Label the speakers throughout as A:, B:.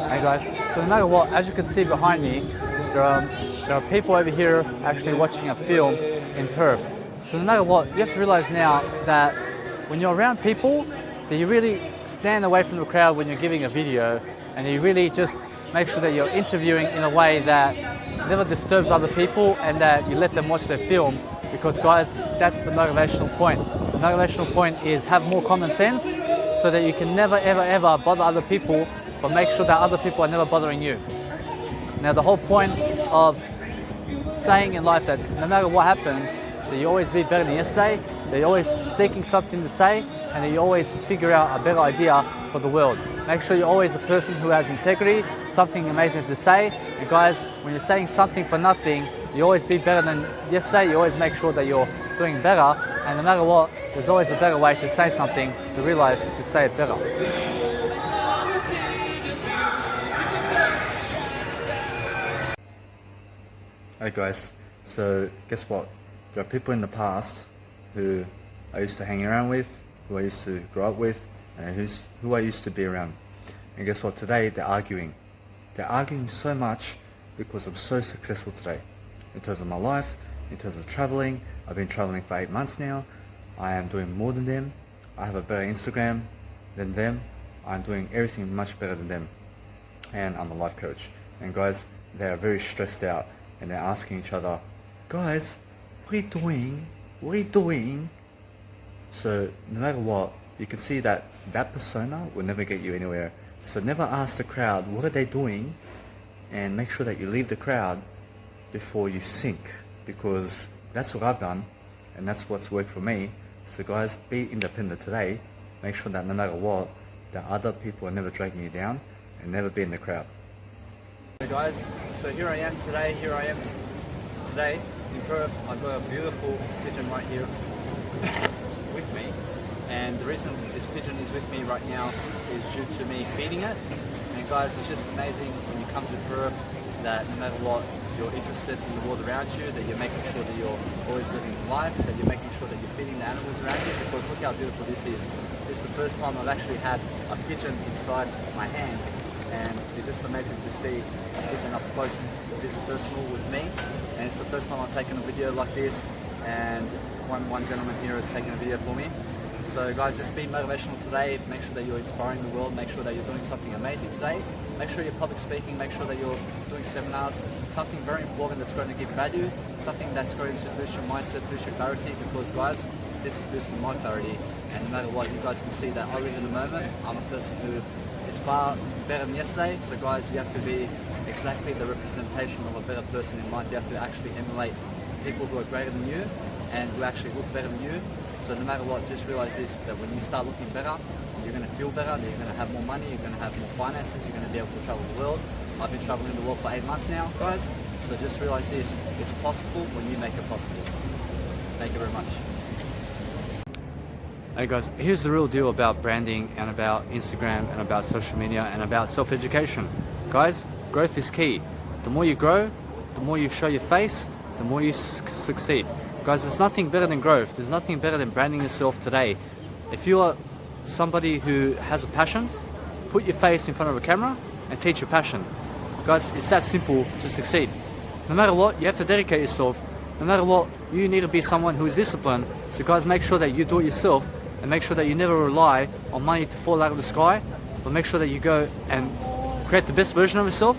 A: Hey guys, so no matter what, as you can see behind me, there are people over here actually watching a film in Perth. So no matter what, you have to realize now that when you're around people, that you really stand away from the crowd when you're giving a video, and you really just make sure that you're interviewing in a way that never disturbs other people and that you let them watch their film, because guys, that's the motivational point. The motivational point is have more common sense so that you can never ever ever bother other people, but make sure that other people are never bothering you. Now the whole point of saying in life that no matter what happens, that you always be better than yesterday, that you're always seeking something to say, and that you always figure out a better idea for the world. Make sure you're always a person who has integrity, something amazing to say. And guys, when you're saying something for nothing, you always be better than yesterday. You always make sure that you're doing better, and no matter what, there's always a better way to say something, to realize to say it better.
B: Hey guys, so guess what? There are people in the past who I used to hang around with, who I used to grow up with, and who I used to be around. And guess what? Today they're arguing. They're arguing so much because I'm so successful today. In terms of my life, in terms of traveling, I've been traveling for 8 months now. I am doing more than them. I have a better Instagram than them. I'm doing everything much better than them. And I'm a life coach. And guys, they are very stressed out and they're asking each other, guys, what are you doing? What are you doing? So no matter what, you can see that that persona will never get you anywhere. So never ask the crowd, what are they doing? And make sure that you leave the crowd before you sink, because that's what I've done and that's what's worked for me. So guys, be independent today. Make sure that no matter what, that other people are never dragging you down, and never be in the crowd.
A: Hey guys, so here I am today in Perth. I've got a beautiful pigeon right here with me, and the reason this pigeon is with me right now is due to me feeding it. And guys, it's just amazing when you come to Perth that no matter what, you're interested in the world around you, that you're making sure that you're always living life, that you're making sure that you're feeding the animals around you, because look how beautiful this is. This is the first time I've actually had a pigeon inside my hand, and it's just amazing to see a pigeon up close, this personal with me. And it's the first time I've taken a video like this, and one gentleman here has taken a video for me. So guys, just be motivational today. Make sure that you're inspiring the world. Make sure that you're doing something amazing today. Make sure you're public speaking. Make sure that you're doing seminars. Something very important that's going to give value. Something that's going to boost your mindset, boost your clarity. Because guys, this is boosting my clarity. And no matter what, you guys can see that I live in the moment. I'm a person who is far better than yesterday. So guys, you have to be exactly the representation of a better person in life. You have to actually emulate people who are greater than you and who actually look better than you. So no matter what, just realize this, that when you start looking better, you're going to feel better, that you're going to have more money, you're going to have more finances, you're going to be able to travel the world. I've been traveling the world for 8 months now, guys. So just realize this, it's possible when you make it possible. Thank you very much. Hey guys, here's the real deal about branding and about Instagram and about social media and about self-education. Guys, growth is key. The more you grow, the more you show your face, the more you succeed. Guys, there's nothing better than growth. There's nothing better than branding yourself today. If you are somebody who has a passion, put your face in front of a camera and teach your passion. Guys, it's that simple to succeed. No matter what, you have to dedicate yourself. No matter what, you need to be someone who is disciplined. So guys, make sure that you do it yourself, and make sure that you never rely on money to fall out of the sky, but make sure that you go and create the best version of yourself,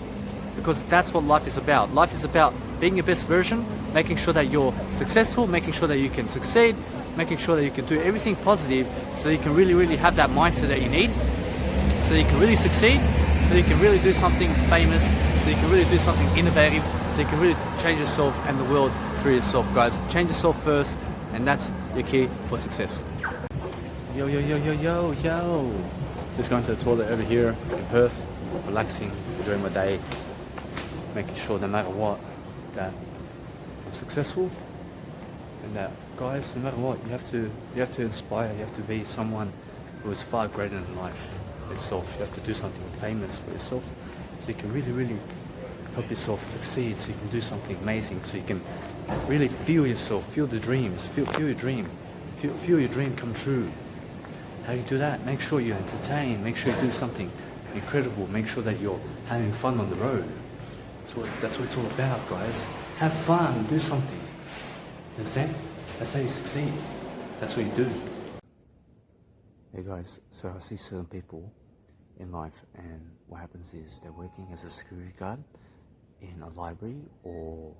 A: because that's what life is about. Life is about being your best version, making sure that you're successful, making sure that you can succeed, making sure that you can do everything positive, so you can really have that mindset that you need, so you can really succeed, so you can really do something famous, so you can really do something innovative, so you can really change yourself and the world through yourself, guys. Change yourself first, and that's your key for success. Yo. Just going to the toilet over here in Perth, relaxing, enjoying my day, making sure no matter what, that I'm successful, and that guys, no matter what, you have to inspire. You have to be someone who is far greater than life itself. You have to do something famous for yourself, so you can really help yourself succeed. So you can do something amazing. So you can really feel yourself, feel the dreams, feel your dream, feel your dream come true. How do you do that? Make sure you entertain. Make sure you do something
B: incredible. Make sure that you're having fun on the road. That's what it's all about, guys. Have fun, do something. You understand? That's how you succeed. That's what you do. Hey guys, so I see certain people in life, and what happens is they're working as a security guard in a library or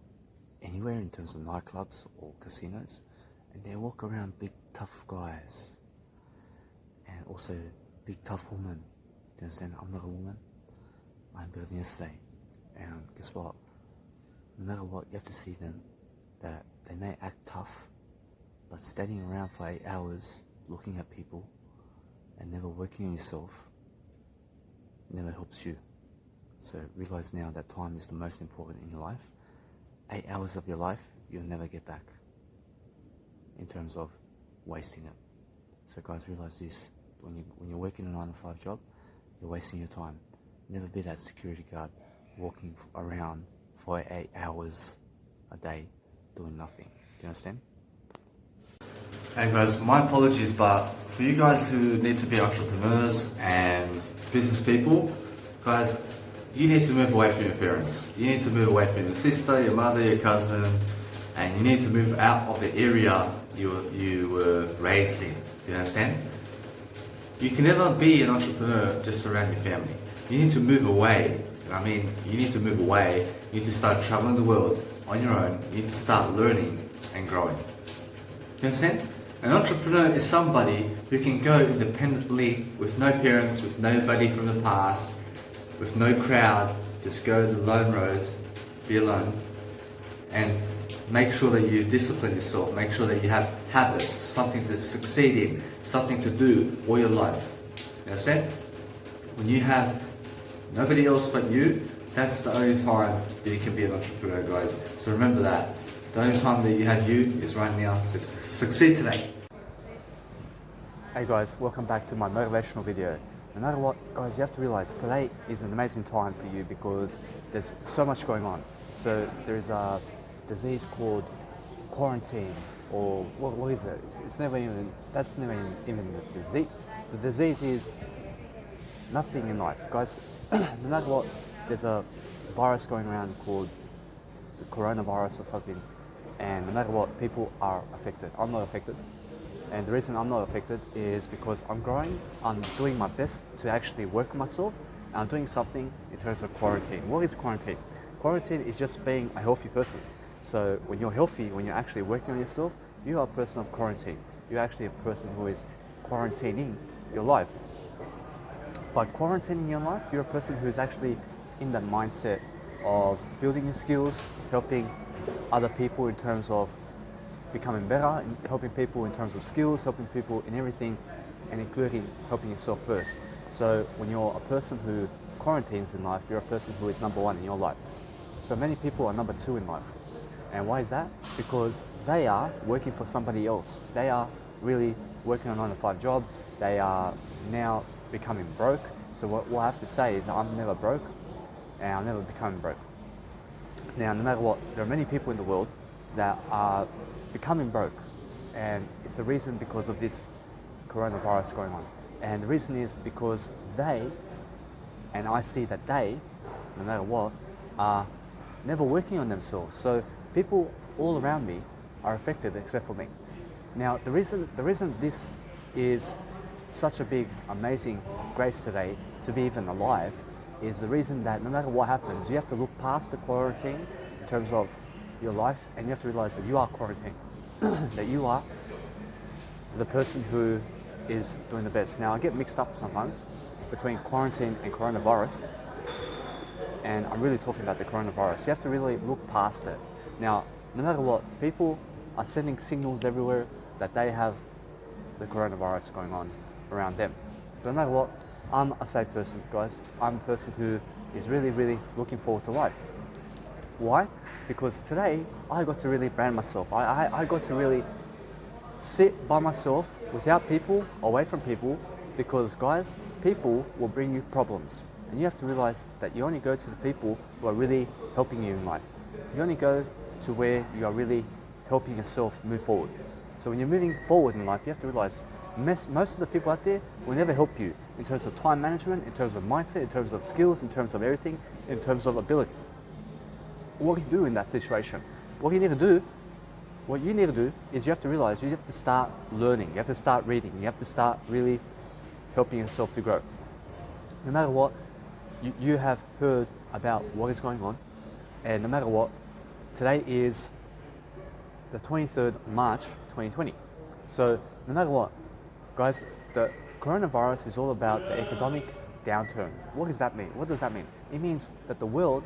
B: anywhere in terms of nightclubs or casinos, and they walk around big tough guys and also big tough women. Do you understand? I'm not a woman. I'm building yesterday, and guess what? No matter what, you have to see them that they may act tough, but standing around for 8 hours looking at people and never working on yourself never helps you. So realize now that time is the most important in your life. 8 hours of your life you'll never get back in terms of wasting it. So guys, realize this: when you're working a 9-to-5 job, you're wasting your time. Never be that security guard walking around for 8 hours a day doing nothing. Do you understand? Hey guys, my apologies, but for you guys who need to be entrepreneurs and business people, guys, you need to move away from your parents. You need to move away from your sister, your mother, your cousin, and you need to move out of the area you were raised in. Do you understand? You can never be an entrepreneur just around your family. You need to move away. I mean, you need to move away. You need to start traveling the world on your own. You need to start learning and growing. Do you understand? An entrepreneur is somebody who can go independently with no parents, with nobody from the past, with no crowd, just go the lone road, be alone, and make sure that you discipline yourself, make sure that you have habits, something to succeed in, something to do all your life. You understand? When you have nobody else but you, that's the only time that you can be an entrepreneur, guys. So remember that. The only time that you have you is right now. Succeed today. Hey guys, welcome back to my motivational video. No matter what, guys, you have to realize today is an amazing time for you because there's so much going on. So there is a disease called quarantine, or what is it? It's never even, that's never even the disease. The disease is nothing in life, guys. No matter what, there's a virus going around called the coronavirus or something, and no matter what, people are affected. I'm not affected, and the reason I'm not affected is because I'm growing. I'm doing my best to actually work on myself, and I'm doing something in terms of quarantine. What is quarantine? Quarantine is just being a healthy person. So when you're healthy, when you're actually working on yourself, you are a person of quarantine. You're actually a person who is quarantining your life. By quarantining your life, you're a person who's actually in that mindset of building your skills, helping other people in terms of becoming better, helping people in terms of skills, helping people in everything, and including helping yourself first. So when you're a person who quarantines in life, you're a person who is number one in your life. So many people are number two in life. And why is that? Because they are working for somebody else. They are really working a 9-to-5 job. They are now becoming broke. So what I have to say is I'm never broke, and I'll never become broke. Now, no matter what, there are many people in the world that are becoming broke, and it's the reason because of this coronavirus going on. And the reason is because they, and I see that they, no matter what, are never working on themselves. So people all around me are affected except for me. Now, the reason this is such a big, amazing grace today to be even alive is the reason that no matter what happens, you have to look past the quarantine in terms of your life, and you have to realize that you are quarantined, that you are the person who is doing the best. Now, I get mixed up sometimes between quarantine and coronavirus, and I'm really talking about the coronavirus. You have to really look past it. Now, no matter what, people are sending signals everywhere that they have the coronavirus going on around them. So no matter what, I'm a safe person, guys. I'm a person who is really, really looking forward to life. Why? Because today I got to really brand myself. I got to really sit by myself without people, away from people, because guys, people will bring you problems. And you have to realize that you only go to the people who are really helping you in life. You only go to where you are really helping yourself move forward. So when you're moving forward in life, you have to realize
C: Most of the people out there will never help you in terms of time management, in terms of mindset, in terms of skills, in terms of everything, in terms of ability. What do you do in that situation? What you need to do is you have to realize you have to start learning, you have to start reading, you have to start really helping yourself to grow. No matter what, you have heard about what is going on, and no matter what, today is the 23rd March 2020. So no matter what, guys, the coronavirus is all about the economic downturn. What does that mean? What does that mean? It means that the world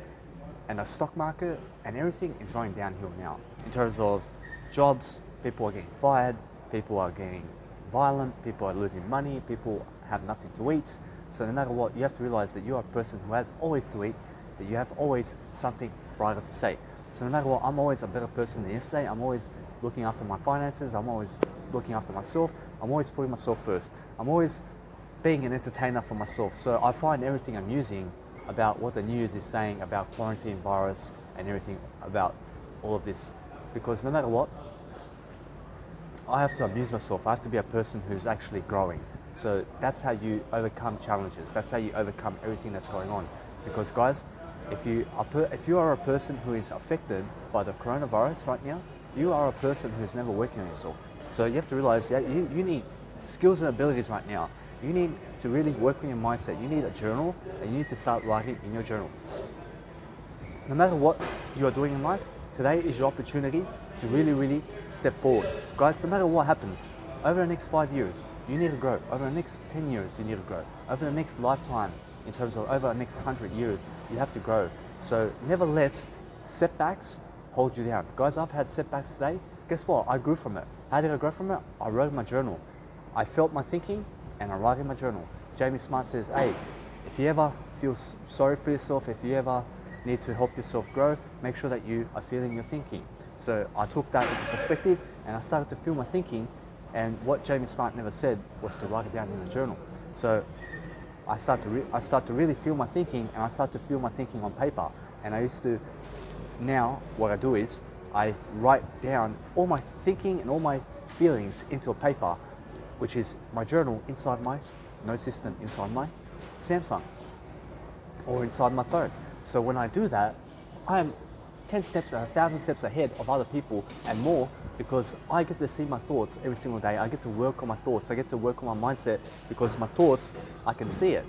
C: and the stock market and everything is going downhill now. In terms of jobs, people are getting fired, people are getting violent, people are losing money, people have nothing to eat. So no matter what, you have to realize that you are a person who has always to eat, that you have always something brighter to say. So no matter what, I'm always a better person than yesterday. I'm always looking after my finances. I'm always looking after myself. I'm always putting myself first. I'm always being an entertainer for myself. So I find everything amusing about what the news is saying about quarantine virus and everything about all of this. Because no matter what, I have to amuse myself. I have to be a person who's actually growing. So that's how you overcome challenges. That's how you overcome everything that's going on. Because guys, if you are a person who is affected by the coronavirus right now, you are a person who's never working on yourself. So you have to realize that you need skills and abilities right now. You need to really work on your mindset. You need a journal, and you need to start writing in your journal. No matter what you are doing in life, today is your opportunity to really step forward. Guys, no matter what happens, over the next 5 years, you need to grow. Over the next 10 years, you need to grow. Over the next lifetime, in terms of over the next 100 years, you have to grow. So never let setbacks hold you down. Guys, I've had setbacks today. Guess what? I grew from it. How did I grow from it? I wrote in my journal. I felt my thinking and I write in my journal. Jamie Smart says, hey, if you ever feel sorry for yourself, if you ever need to help yourself grow, make sure that you are feeling your thinking. So I took that into perspective and I started to feel my thinking, and what Jamie Smart never said was to write it down in the journal. So I start to really feel my thinking, and I start to feel my thinking on paper. And I used to, now what I do is I write down all my thinking and all my feelings into a paper, which is my journal inside my note system, inside my Samsung, or inside my phone. So when I do that, I am 10 steps, 1,000 steps ahead of other people and more, because I get to see my thoughts every single day. I get to work on my thoughts. I get to work on my mindset, because my thoughts, I can see it.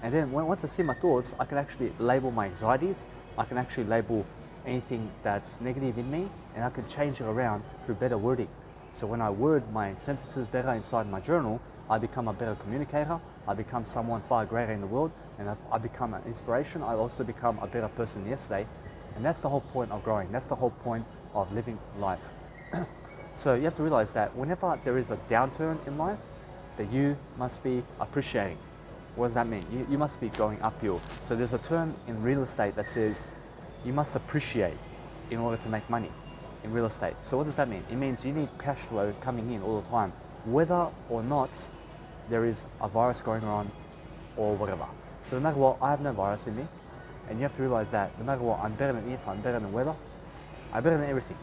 C: And then once I see my thoughts, I can actually label my anxieties. I can actually label anything that's negative in me, and I can change it around through better wording. So when I word my sentences better inside my journal, I become a better communicator. I become someone far greater in the world, and I become an inspiration. I also become a better person than yesterday. And that's the whole point of growing. That's the whole point of living life. So you have to realize that whenever there is a downturn in life, that you must be appreciating. What does that mean? You must be going uphill. So there's a term in real estate that says you must appreciate in order to make money in real estate. So what does that mean? It means you need cash flow coming in all the time, whether or not there is a virus going on or whatever. So no matter what, I have no virus in me. And you have to realize that no matter what, I'm better than if, I'm better than weather, I'm better than everything.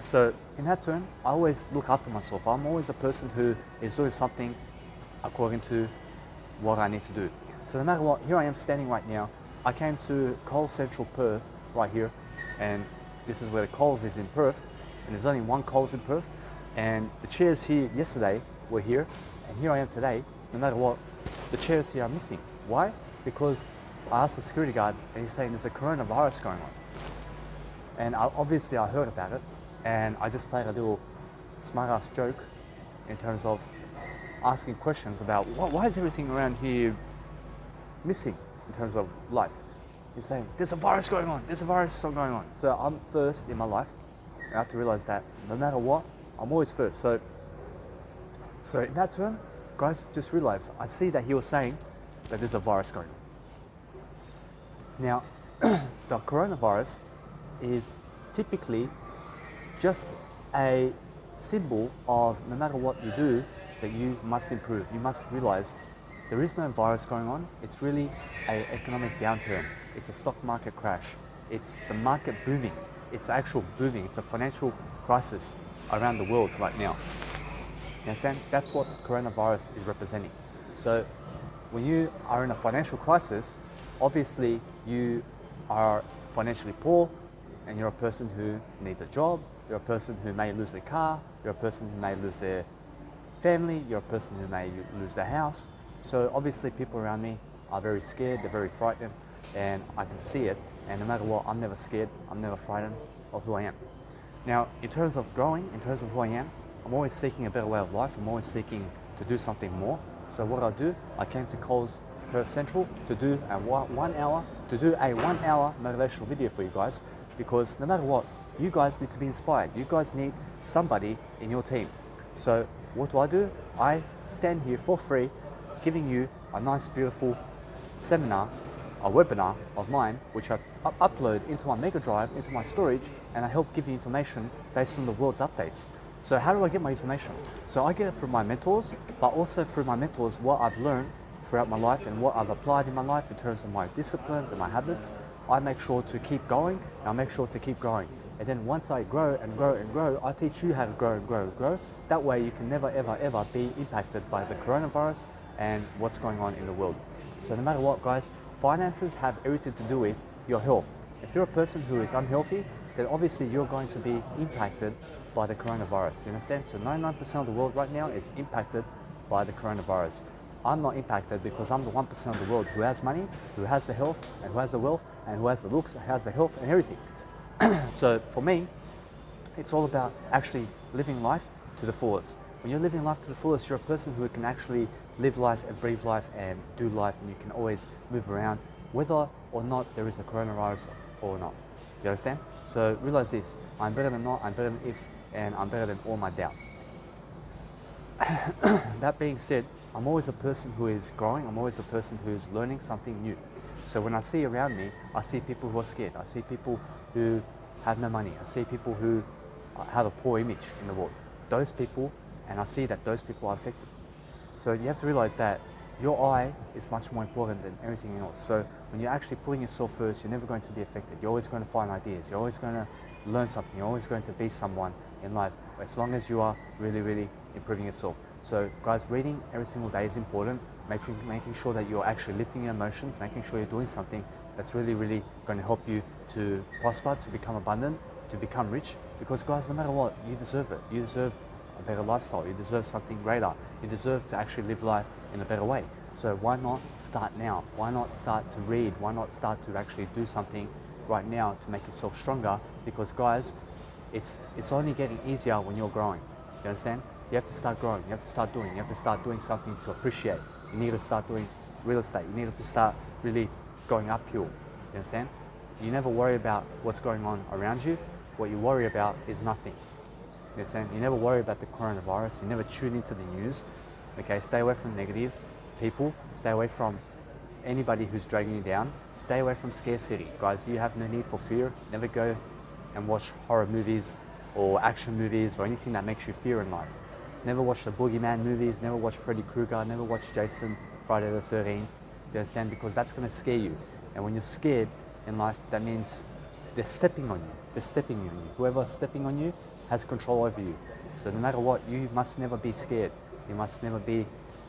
C: So in that turn, I always look after myself. I'm always a person who is doing something according to what I need to do. So no matter what, here I am standing right now. I came to Coles Central Perth right here, and this is where the Coles is in Perth, and there's only one Coles in Perth, and the chairs here yesterday were here, and here I am today. No matter what, the chairs here are missing. Why? Because I asked the security guard, and he's saying there's a coronavirus going on. And obviously I heard about it, and I just played a little smart-ass joke in terms of asking questions about why is everything around here missing in terms of life. He's saying, there's a virus going on, there's a virus going on. So I'm first in my life. I have to realize that no matter what, I'm always first. So in that term, guys, just realize, I see that he was saying that there's a virus going on. Now, the coronavirus is typically just a symbol of no matter what you do, that you must improve. You must realize there is no virus going on. It's really an economic downturn. It's a stock market crash. It's the market booming. It's actual booming. It's a financial crisis around the world right now. You understand? That's what coronavirus is representing. So when you are in a financial crisis, obviously you are financially poor and you're a person who needs a job, you're a person who may lose their car, you're a person who may lose their family, you're a person who may lose their house. So obviously people around me are very scared, they're very frightened, and I can see it. And no matter what, I'm never scared, I'm never frightened of who I am. Now, in terms of growing, in terms of who I am, I'm always seeking a better way of life. I'm always seeking to do something more. So what I do, I came to Coles Perth Central to do a 1 hour motivational video for you guys, because no matter what, you guys need to be inspired. You guys need somebody in your team. So what do? I stand here for free, giving you a nice, beautiful seminar, a webinar of mine, which I upload into my Mega Drive, into my storage, and I help give you information based on the world's updates. So how do I get my information? So I get it from my mentors, but also through my mentors, what I've learned throughout my life and what I've applied in my life in terms of my disciplines and my habits. I make sure to keep going, and I make sure to keep growing. And then once I grow and grow and grow, I teach you how to grow and grow and grow. That way you can never, ever, ever be impacted by the coronavirus and what's going on in the world. So no matter what, guys, finances have everything to do with your health. If you're a person who is unhealthy, then obviously you're going to be impacted by the coronavirus. You understand? So 99% of the world right now is impacted by the coronavirus. I'm not impacted because I'm the 1% of the world who has money, who has the health, and who has the wealth, and who has the looks, and has the health and everything. So for me, it's all about actually living life to the fullest. When you're living life to the fullest, you're a person who can actually live life and breathe life and do life, and you can always move around whether or not there is a coronavirus or not. Do you understand? So realize this: I'm better than not, I'm better than if, and I'm better than all my doubt. That being said, I'm always a person who is growing, I'm always a person who is learning something new. So when I see around me, I see people who are scared, I see people who have no money, I see people who have a poor image in the world. Those people, and I see that those people are affected. So you have to realize that your I is much more important than everything else. So when you're actually putting yourself first, you're never going to be affected. You're always going to find ideas. You're always going to learn something. You're always going to be someone in life, as long as you are really, really improving yourself. So guys, reading every single day is important. Making sure that you're actually lifting your emotions, making sure you're doing something that's really, really going to help you to prosper, to become abundant, to become rich. Because guys, no matter what, you deserve it. You deserve a better lifestyle. You deserve something greater. You deserve to actually live life in a better way. So why not start now? Why not start to read? Why not start to actually do something right now to make yourself stronger? Because guys, it's only getting easier when you're growing. You understand? You have to start growing. You have to start doing. You have to start doing something to appreciate. You need to start doing real estate. You need to start really going uphill. You understand? You never worry about what's going on around you. What you worry about is nothing. You understand? You never worry about the coronavirus. You never tune into the news. Okay, stay away from negative people. Stay away from anybody who's dragging you down. Stay away from scarcity. Guys, you have no need for fear. Never go and watch horror movies or action movies or anything that makes you fear in life. Never watch the Boogeyman movies, never watch Freddy Krueger, never watch Jason, Friday the 13th. You understand? Because that's going to scare you. And when you're scared in life, that means they're stepping on you. They're stepping on you. Whoever's stepping on you has control over you. So no matter what, you must never be scared. You must never be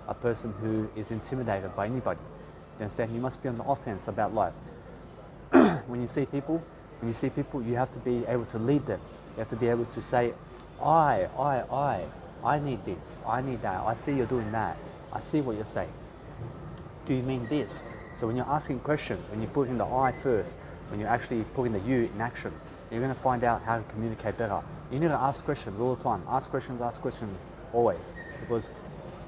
C: a person who is intimidated by anybody. You understand? You must be on the offense about life. When you see people, you have to be able to lead them. You have to be able to say, I need this, I need that, I see you're doing that, I see what you're saying. Do you mean this? So when you're asking questions, when you put in the I first, when you're actually putting the you in action, you're going to find out how to communicate better. You need to ask questions all the time. Ask questions always. Because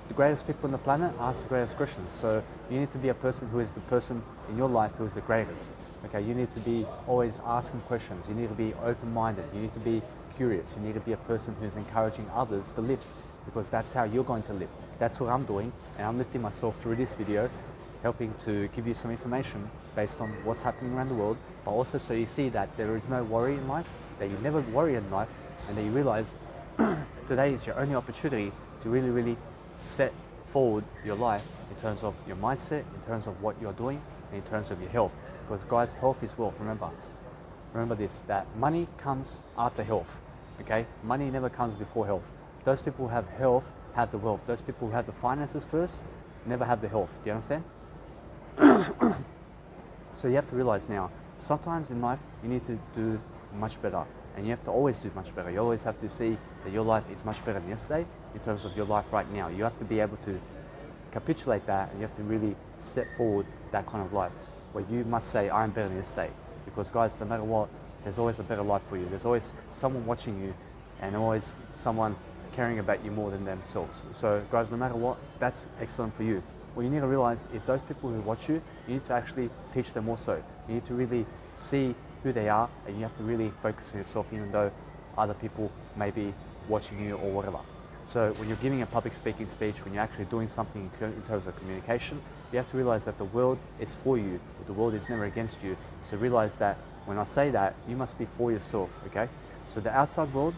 C: the greatest people on the planet ask the greatest questions. So you need to be a person who is the person in your life who is the greatest. Okay, you need to be always asking questions. You need to be open-minded. You need to be curious. You need to be a person who's encouraging others to live, because that's how you're going to live. That's what I'm doing, and I'm lifting myself through this video, helping to give you some information based on what's happening around the world, but also so you see that there is no worry in life, that you never worry in life, and that you realize today is your only opportunity to really, really set forward your life in terms of your mindset, in terms of what you're doing, and in terms of your health. Because guys, health is wealth, remember this, that money comes after health, okay? Money never comes before health. Those people who have health have the wealth. Those people who have the finances first never have the health. Do you understand? So you have to realize now, sometimes in life you need to do much better, and you have to always do much better. You always have to see that your life is much better than yesterday in terms of your life right now. You have to be able to capitulate that, and you have to really set forward that kind of life where you must say, I am better than yesterday. Because guys, no matter what, there's always a better life for you. There's always someone watching you, and always someone caring about you more than themselves. So guys, no matter what, that's excellent for you. What you need to realize is those people who watch you, you need to actually teach them also. You need to really see who they are, and you have to really focus on yourself, even though other people may be watching you or whatever. So when you're giving a public speaking speech, when you're actually doing something in terms of communication, you have to realize that the world is for you, but the world is never against you. So realize that when I say that, you must be for yourself, okay? So the outside world,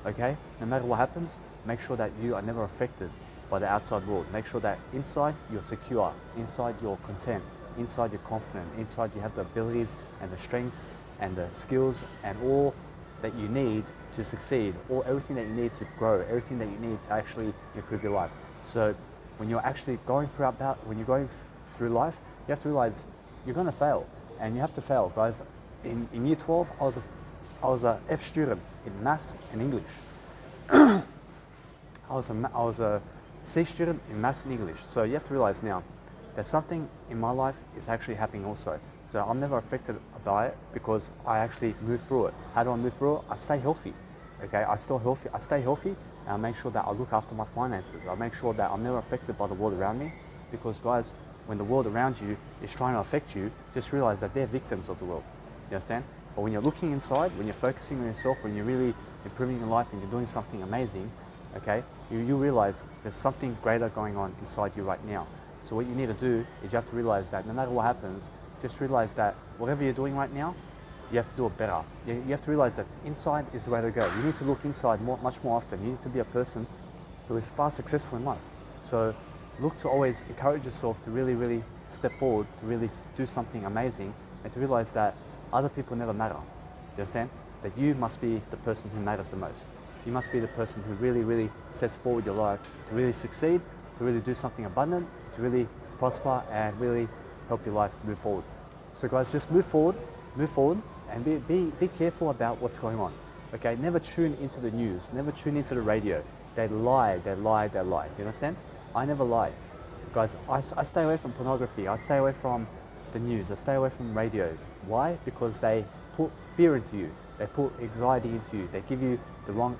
C: okay, no matter what happens, make sure that you are never affected by the outside world. Make sure that inside you're secure, inside you're content, inside you're confident, inside you have the abilities and the strengths and the skills and all that you need to succeed, or everything that you need to grow, everything that you need to actually improve your life. So when you're actually going through life, you have to realize you're going to fail, and you have to fail, guys. In year 12, I was a F student in maths and English. I was a C student in maths and English. So you have to realize now that something in my life is actually happening also. So I'm never affected by it because I actually move through it. How do I move through it? I stay healthy. Okay, I stay healthy, and I make sure that I look after my finances. I make sure that I'm never affected by the world around me, because guys, when the world around you is trying to affect you, just realize that they're victims of the world. You understand? But when you're looking inside, when you're focusing on yourself, when you're really improving your life and you're doing something amazing, okay, you realize there's something greater going on inside you right now. So what you need to do is you have to realize that no matter what happens, just realize that whatever you're doing right now, you have to do it better. You have to realize that inside is the way to go. You need to look inside much more often. You need to be a person who is far successful in life. So look to always encourage yourself to really, really step forward, to really do something amazing, and to realize that other people never matter. You understand? That you must be the person who matters the most. You must be the person who really, really sets forward your life to really succeed, to really do something abundant, to really prosper, and really help your life move forward. So guys, just move forward, and be careful about what's going on. Okay, never tune into the news, never tune into the radio. They lie. You understand? I never lie. Guys, I stay away from pornography, I stay away from the news, I stay away from radio. Why? Because they put fear into you, they put anxiety into you, they give you the wrong,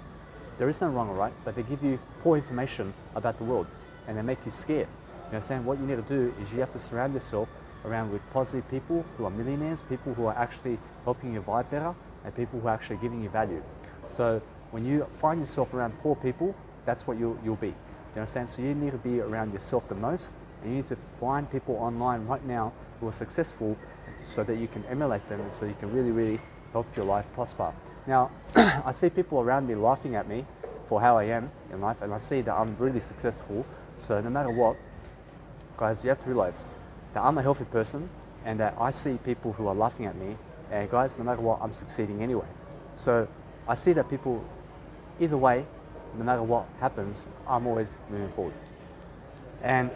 C: there is no wrong or right, but they give you poor information about the world, and they make you scared. You understand? What you need to do is you have to surround yourself around with positive people who are millionaires, people who are actually helping you vibe better, and people who are actually giving you value. So when you find yourself around poor people, that's what you'll be. You understand? So you need to be around yourself the most, and you need to find people online right now who are successful so that you can emulate them, and so you can really, really help your life prosper. Now, I see people around me laughing at me for how I am in life, and I see that I'm really successful. So no matter what, guys, you have to realize that I'm a healthy person, and that I see people who are laughing at me, and guys, no matter what, I'm succeeding anyway. So I see that people, either way, no matter what happens, I'm always moving forward. And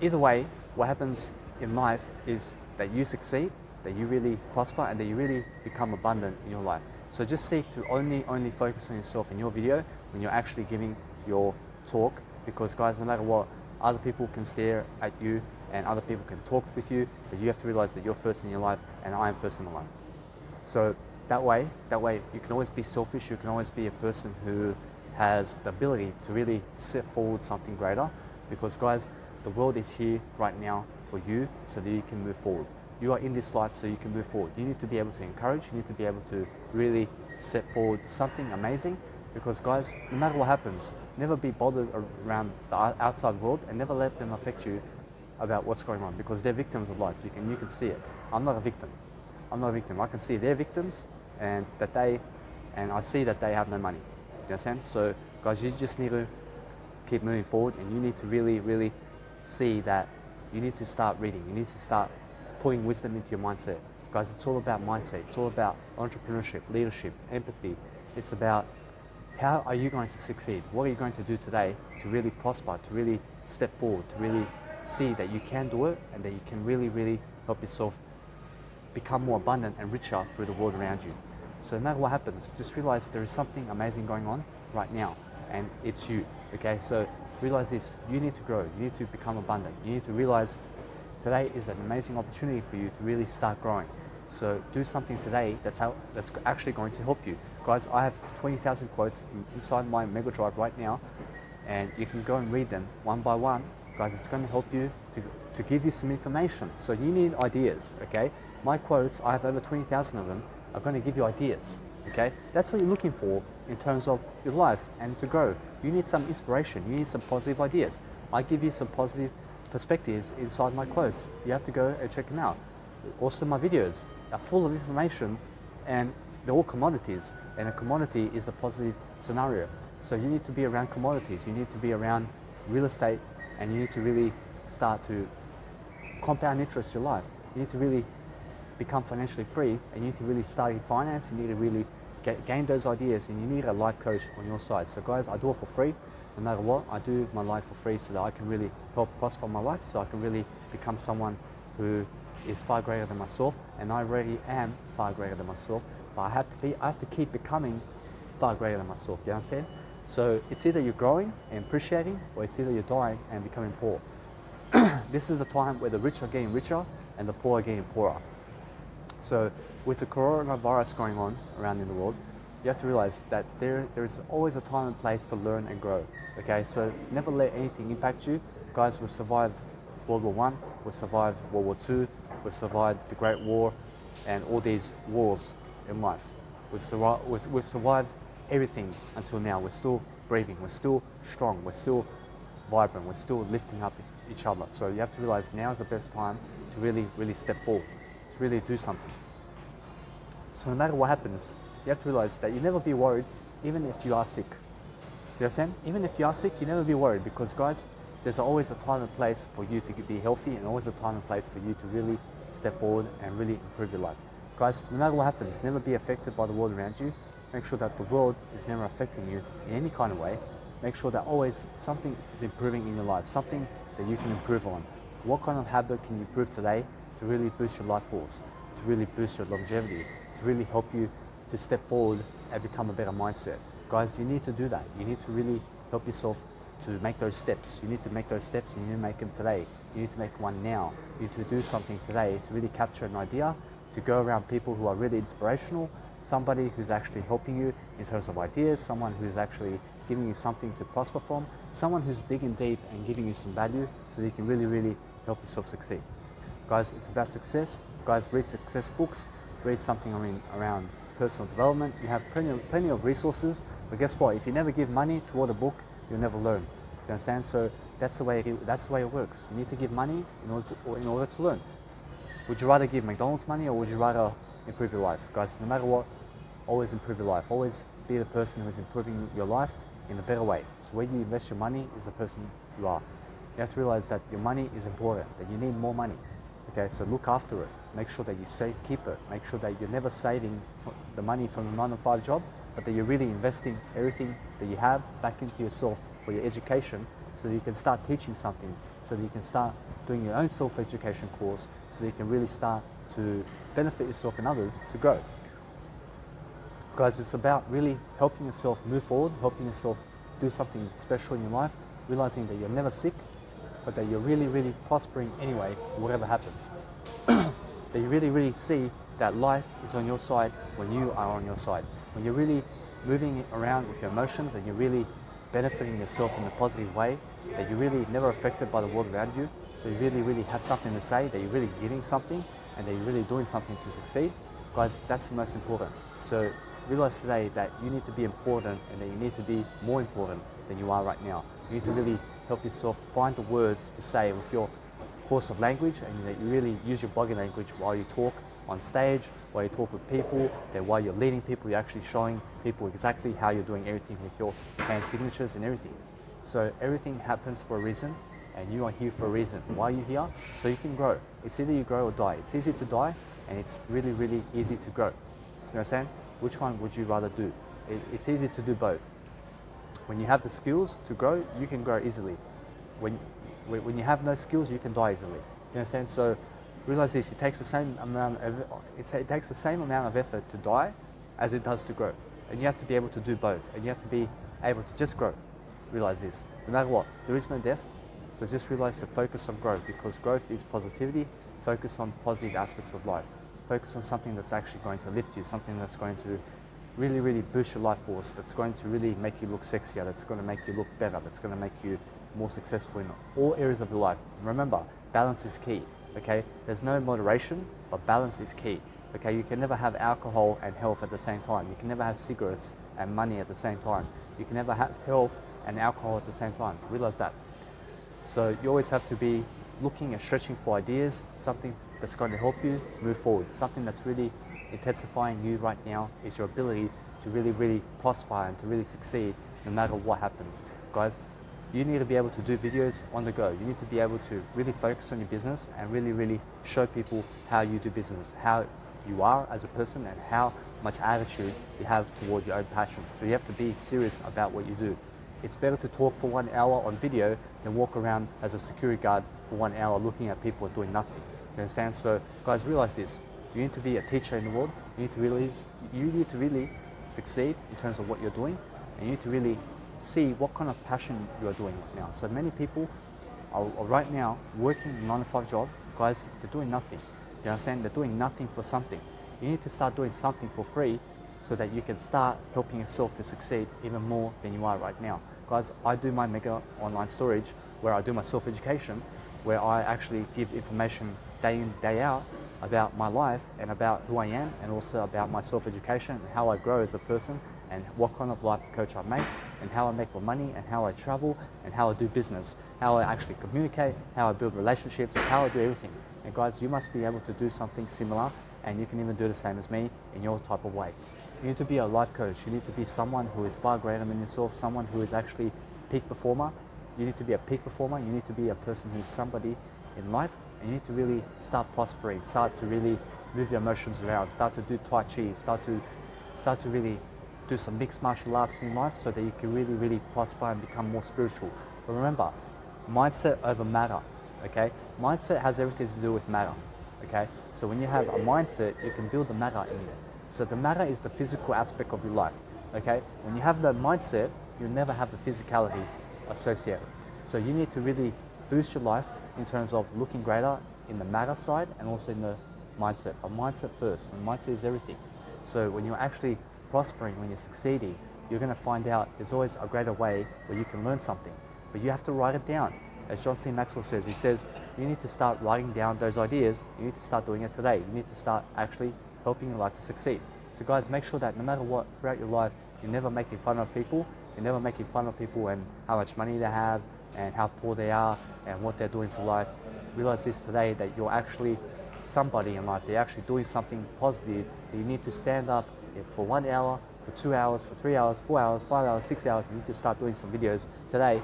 C: either way, what happens in life is that you succeed, that you really prosper, and that you really become abundant in your life. So just seek to only focus on yourself in your video when you're actually giving your talk, because guys, no matter what, other people can stare at you and other people can talk with you, but you have to realize that you're first in your life and I am first in my life. So that way you can always be selfish, you can always be a person who has the ability to really set forward something greater, because guys, the world is here right now for you so that you can move forward. You are in this life so you can move forward. You need to be able to encourage, you need to be able to really set forward something amazing, because guys, no matter what happens, never be bothered around the outside world, and never let them affect you about what's going on, because they're victims of life. You can see it. I'm not a victim. I can see they're victims, and I see that they have no money. You understand? So guys, you just need to keep moving forward, and you need to really, really see that you need to start reading. You need to start putting wisdom into your mindset. Guys, it's all about mindset. It's all about entrepreneurship, leadership, empathy. It's about how are you going to succeed? What are you going to do today to really prosper, to really step forward, to really see that you can do it and that you can really, really help yourself become more abundant and richer through the world around you. So no matter what happens, just realize there is something amazing going on right now, and it's you. Okay, so realize this: you need to grow, you need to become abundant, you need to realize today is an amazing opportunity for you to really start growing. So do something today that's actually going to help you. Guys, I have 20,000 quotes inside my Mega Drive right now, and you can go and read them one by one. Guys, it's going to help you to give you some information. So you need ideas, okay? My quotes, I have over 20,000 of them, are going to give you ideas, okay? That's what you're looking for in terms of your life and to grow. You need some inspiration, you need some positive ideas. I give you some positive perspectives inside my quotes. You have to go and check them out. Also, my videos are full of information, and they're all commodities, and a commodity is a positive scenario. So you need to be around commodities, you need to be around real estate, and you need to really start to compound interest your life. You need to really become financially free, and you need to really study finance. You need to really gain those ideas, and you need a life coach on your side. So guys, I do it for free. No matter what, I do my life for free so that I can really help prosper my life, so I can really become someone who is far greater than myself, and I already am far greater than myself, but I have to keep becoming far greater than myself. Do you understand? So it's either you're growing and appreciating, or it's either you're dying and becoming poor. This is the time where the rich are getting richer and the poor are getting poorer. So with the coronavirus going on around in the world, you have to realize that there is always a time and place to learn and grow. Okay, so never let anything impact you. Guys, we've survived World War I, we've survived World War II, we've survived the Great War, and all these wars in life. We've survived everything until now. We're still breathing, we're still strong, we're still vibrant, we're still lifting up each other. So you have to realize now is the best time to really, really step forward, to really do something. So no matter what happens, you have to realize that you never be worried, even if you are sick. Do you understand? Even if you are sick, you never be worried, because guys, there's always a time and place for you to be healthy, and always a time and place for you to really step forward and really improve your life. Guys, no matter what happens, never be affected by the world around you. Make sure that the world is never affecting you in any kind of way. Make sure that always something is improving in your life, something that you can improve on. What kind of habit can you improve today to really boost your life force, to really boost your longevity, to really help you to step forward and become a better mindset? Guys, you need to do that. You need to really help yourself to make those steps. You need to make those steps, and you need to make them today. You need to make one now. You need to do something today to really capture an idea, to go around people who are really inspirational, somebody who's actually helping you in terms of ideas, someone who's actually giving you something to prosper from, someone who's digging deep and giving you some value so that you can really, really help yourself succeed. Guys, it's about success. Guys, read success books, read something around personal development. You have plenty of resources, but guess what? If you never give money toward a book, you'll never learn. Do you understand? So that's the way it works. You need to give money in order to learn. Would you rather give McDonald's money, or would you rather improve your life? Guys, no matter what, always improve your life. Always be the person who is improving your life in a better way. So where you invest your money is the person you are. You have to realize that your money is important, that you need more money. Okay, so look after it. Make sure that you keep it. Make sure that you're never saving the money from a 9-to-5 job, but that you're really investing everything that you have back into yourself for your education, so that you can start teaching something, so that you can start doing your own self-education course, so that you can really start to benefit yourself and others to grow. Guys, it's about really helping yourself move forward, helping yourself do something special in your life, realizing that you're never sick, but that you're really, really prospering anyway, whatever happens. That you really, really see that life is on your side when you are on your side. When you're really moving around with your emotions, and you're really benefiting yourself in a positive way, that you're really never affected by the world around you, that you really, really have something to say, that you're really giving something, and that you're really doing something to succeed. Guys, that's the most important. So realize today that you need to be important, and that you need to be more important than you are right now. You need to really help yourself find the words to say with your course of language, and that you really use your body language while you talk on stage, while you talk with people, that while you're leading people, you're actually showing people exactly how you're doing everything with your hand signatures and everything. So everything happens for a reason, and you are here for a reason. Why are you here? So you can grow. It's either you grow or die. It's easy to die, and it's really, really easy to grow. You understand? Which one would you rather do? It's easy to do both. When you have the skills to grow, you can grow easily. When you have no skills, you can die easily. You understand? So realize this: it takes the same amount of effort to die as it does to grow, and you have to be able to do both, and you have to be able to just grow. Realize this: no matter what, there is no death. So just realize to focus on growth, because growth is positivity. Focus on positive aspects of life. Focus on something that's actually going to lift you, something that's going to really, really boost your life force, that's going to really make you look sexier, that's going to make you look better, that's going to make you more successful in all areas of your life. And remember, balance is key, okay? There's no moderation, but balance is key, okay? You can never have alcohol and health at the same time. You can never have cigarettes and money at the same time. You can never have health and alcohol at the same time. Realize that. So you always have to be looking and stretching for ideas, something that's going to help you move forward. Something that's really intensifying you right now is your ability to really, really prosper and to really succeed no matter what happens. Guys, you need to be able to do videos on the go. You need to be able to really focus on your business and really, really show people how you do business, how you are as a person, and how much attitude you have toward your own passion. So you have to be serious about what you do. It's better to talk for 1 hour on video than walk around as a security guard for 1 hour looking at people doing nothing. You understand? So guys, realize this. You need to be a teacher in the world. You need to really succeed in terms of what you're doing, and you need to really see what kind of passion you are doing right now. So many people are right now working 9-to-5 jobs. Guys, they're doing nothing. You understand? They're doing nothing for something. You need to start doing something for free so that you can start helping yourself to succeed even more than you are right now. Guys, I do my mega online storage where I do my self-education, where I actually give information day in, day out about my life and about who I am, and also about my self-education and how I grow as a person, and what kind of life coach I make, and how I make my money, and how I travel, and how I do business, how I actually communicate, how I build relationships, how I do everything. And guys, you must be able to do something similar, and you can even do the same as me in your type of way. You need to be a life coach. You need to be someone who is far greater than yourself, someone who is actually peak performer. You need to be a peak performer. You need to be a person who's somebody in life, and you need to really start prospering, start to really move your emotions around, start to do Tai Chi, start to really do some mixed martial arts in life so that you can really, really prosper and become more spiritual. But remember, mindset over matter, okay? Mindset has everything to do with matter, okay? So when you have a mindset, you can build the matter in there. So the matter is the physical aspect of your life, okay? When you have the mindset, you'll never have the physicality associated. So you need to really boost your life in terms of looking greater in the matter side and also in the mindset. A mindset first. When mindset is everything. So when you're actually prospering, when you're succeeding, you're going to find out there's always a greater way where you can learn something. But you have to write it down. As John C. Maxwell says, he says, you need to start writing down those ideas. You need to start doing it today. You need to start actually helping your life to succeed. So guys, make sure that no matter what, throughout your life, you're never making fun of people. You're never making fun of people and how much money they have and how poor they are and what they're doing for life. Realize this today, that you're actually somebody in life. They're actually doing something positive. You need to stand up for 1 hour, for 2 hours, for 3 hours, 4 hours, 5 hours, 6 hours. You need to start doing some videos today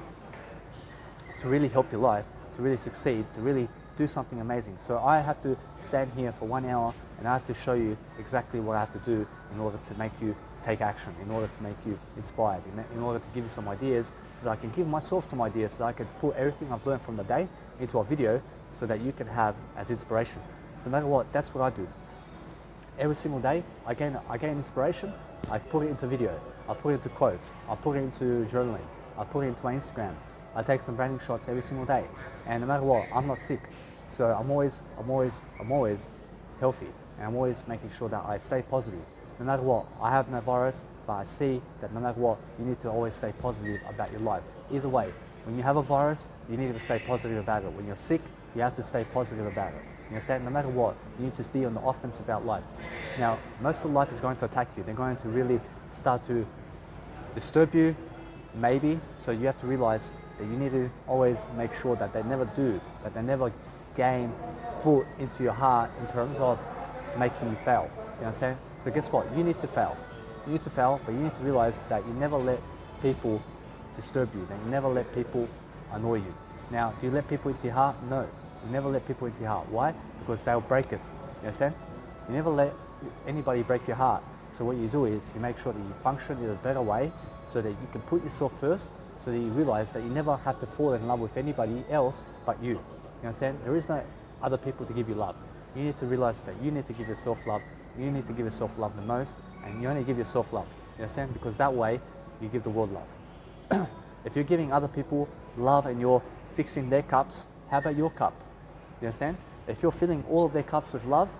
C: to really help your life, to really succeed, to really do something amazing. So I have to stand here for 1 hour and I have to show you exactly what I have to do in order to make you take action, in order to make you inspired, in order to give you some ideas so that I can give myself some ideas, so that I can put everything I've learned from the day into a video so that you can have as inspiration. So no matter what, that's what I do. Every single day, I gain inspiration, I put it into video, I put it into quotes, I put it into journaling, I put it into my Instagram. I take some branding shots every single day, and no matter what, I'm not sick. So I'm always healthy, and I'm always making sure that I stay positive. No matter what, I have no virus, but I see that no matter what, you need to always stay positive about your life. Either way, when you have a virus, you need to stay positive about it. When you're sick, you have to stay positive about it. You understand? No matter what, you need to be on the offense about life. Now, most of life is going to attack you. They're going to really start to disturb you, maybe. So you have to realize that you need to always make sure that they never do, that they never gain foot into your heart in terms of making you fail. You understand? So guess what? You need to fail. You need to fail, but you need to realize that you never let people disturb you, that you never let people annoy you. Now, do you let people into your heart? No. You never let people into your heart. Why? Because they'll break it. You understand? You never let anybody break your heart. So what you do is you make sure that you function in a better way so that you can put yourself first, so that you realize that you never have to fall in love with anybody else but you. You understand? There is no other people to give you love. You need to realize that you need to give yourself love. You need to give yourself love the most, and you only give yourself love. You understand? Because that way you give the world love. If you're giving other people love and you're fixing their cups, how about your cup? You understand? If you're filling all of their cups with love,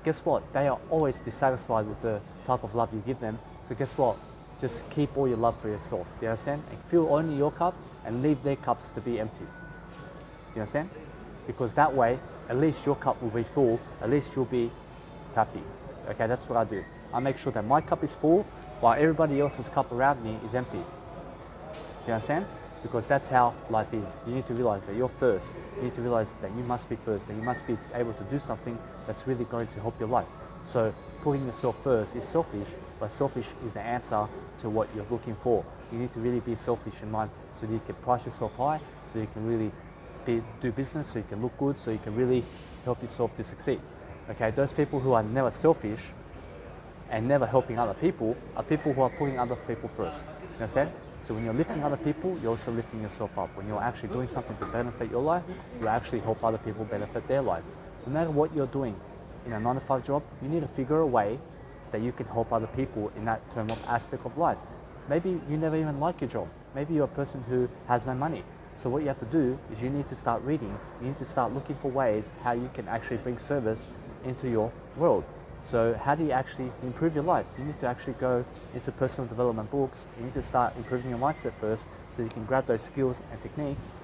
C: guess what? They are always dissatisfied with the type of love you give them. So guess what? Just keep all your love for yourself. Do you understand? And fill only your cup and leave their cups to be empty. You understand? Because that way, at least your cup will be full. At least you'll be happy. Okay, that's what I do. I make sure that my cup is full while everybody else's cup around me is empty. Do you understand? Because that's how life is. You need to realize that you're first. You need to realize that you must be first, that you must be able to do something that's really going to help your life. So putting yourself first is selfish, but selfish is the answer to what you're looking for. You need to really be selfish in mind so that you can price yourself high, so you can really do business, so you can look good, so you can really help yourself to succeed. Okay, those people who are never selfish and never helping other people are people who are putting other people first. You understand? So when you're lifting other people, you're also lifting yourself up. When you're actually doing something to benefit your life, you actually help other people benefit their life. No matter what you're doing in a 9-to-5 job, you need to figure a way that you can help other people in that term of aspect of life. Maybe you never even like your job. Maybe you're a person who has no money. So what you have to do is you need to start reading. You need to start looking for ways how you can actually bring service into your world. So how do you actually improve your life? You need to actually go into personal development books. You need to start improving your mindset first so you can grab those skills and techniques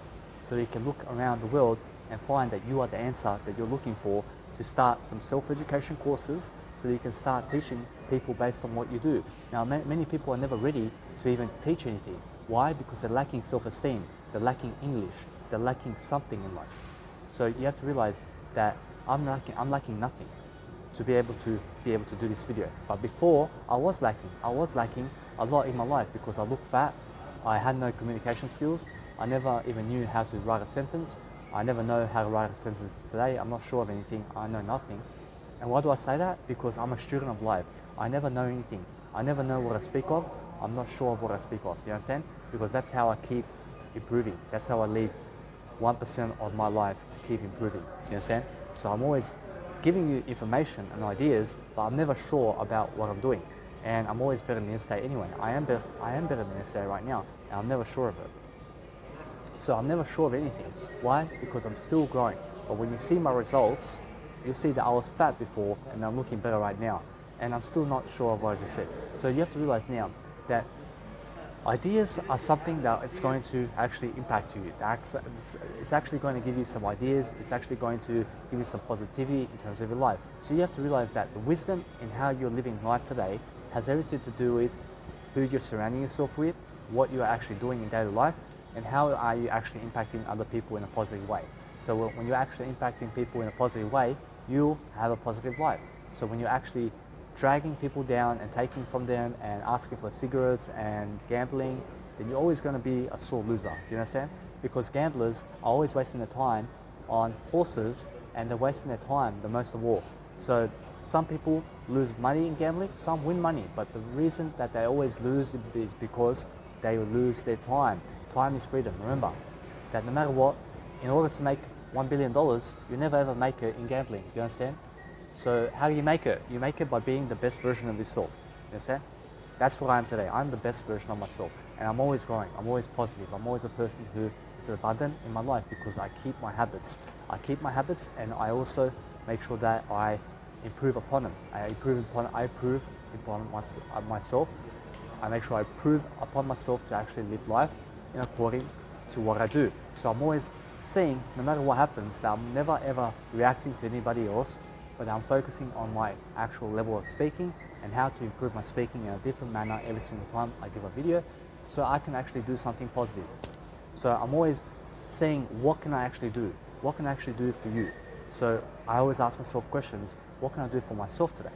C: so you can look around the world and find that you are the answer that you're looking for, to start some self-education courses so that you can start teaching people based on what you do. Now, many people are never ready to even teach anything. Why? Because they're lacking self-esteem, they're lacking English, they're lacking something in life. So you have to realize that I'm lacking nothing to be able to do this video. But before, I was lacking a lot in my life because I looked fat, I had no communication skills, I never even knew how to write a sentence. I never know how to write a sentence today. I'm not sure of anything. I know nothing. And why do I say that? Because I'm a student of life. I never know anything. I never know what I speak of. I'm not sure of what I speak of. You understand? Because that's how I keep improving. That's how I leave 1% of my life to keep improving. You understand? So I'm always giving you information and ideas, but I'm never sure about what I'm doing. And I'm always better than yesterday anyway. I am better than yesterday right now, and I'm never sure of it. So I'm never sure of anything. Why? Because I'm still growing. But when you see my results, you'll see that I was fat before and I'm looking better right now. And I'm still not sure of what I just said. So you have to realize now that ideas are something that it's going to actually impact you. It's actually going to give you some ideas. It's actually going to give you some positivity in terms of your life. So you have to realize that the wisdom in how you're living life today has everything to do with who you're surrounding yourself with, what you're actually doing in daily life, and how are you actually impacting other people in a positive way. So when you're actually impacting people in a positive way, you'll have a positive life. So when you're actually dragging people down and taking from them and asking for cigarettes and gambling, then you're always going to be a sore loser. Do you understand? Because gamblers are always wasting their time on horses, and they're wasting their time the most of all. So some people lose money in gambling, some win money, but the reason that they always lose is because they lose their time. Time is freedom. Remember that no matter what, in order to make $1 billion, you never ever make it in gambling. Do you understand? So how do you make it? You make it by being the best version of yourself. You understand? That's what I am today. I'm the best version of myself. And I'm always growing. I'm always positive. I'm always a person who is abundant in my life because I keep my habits. I keep my habits, and I also make sure that I improve upon them. I improve upon myself. I make sure I improve upon myself to actually live life in according to what I do. So I'm always seeing, no matter what happens, that I'm never ever reacting to anybody else, but I'm focusing on my actual level of speaking and how to improve my speaking in a different manner every single time I give a video, so I can actually do something positive. So I'm always saying, what can I actually do? What can I actually do for you? So I always ask myself questions, what can I do for myself today?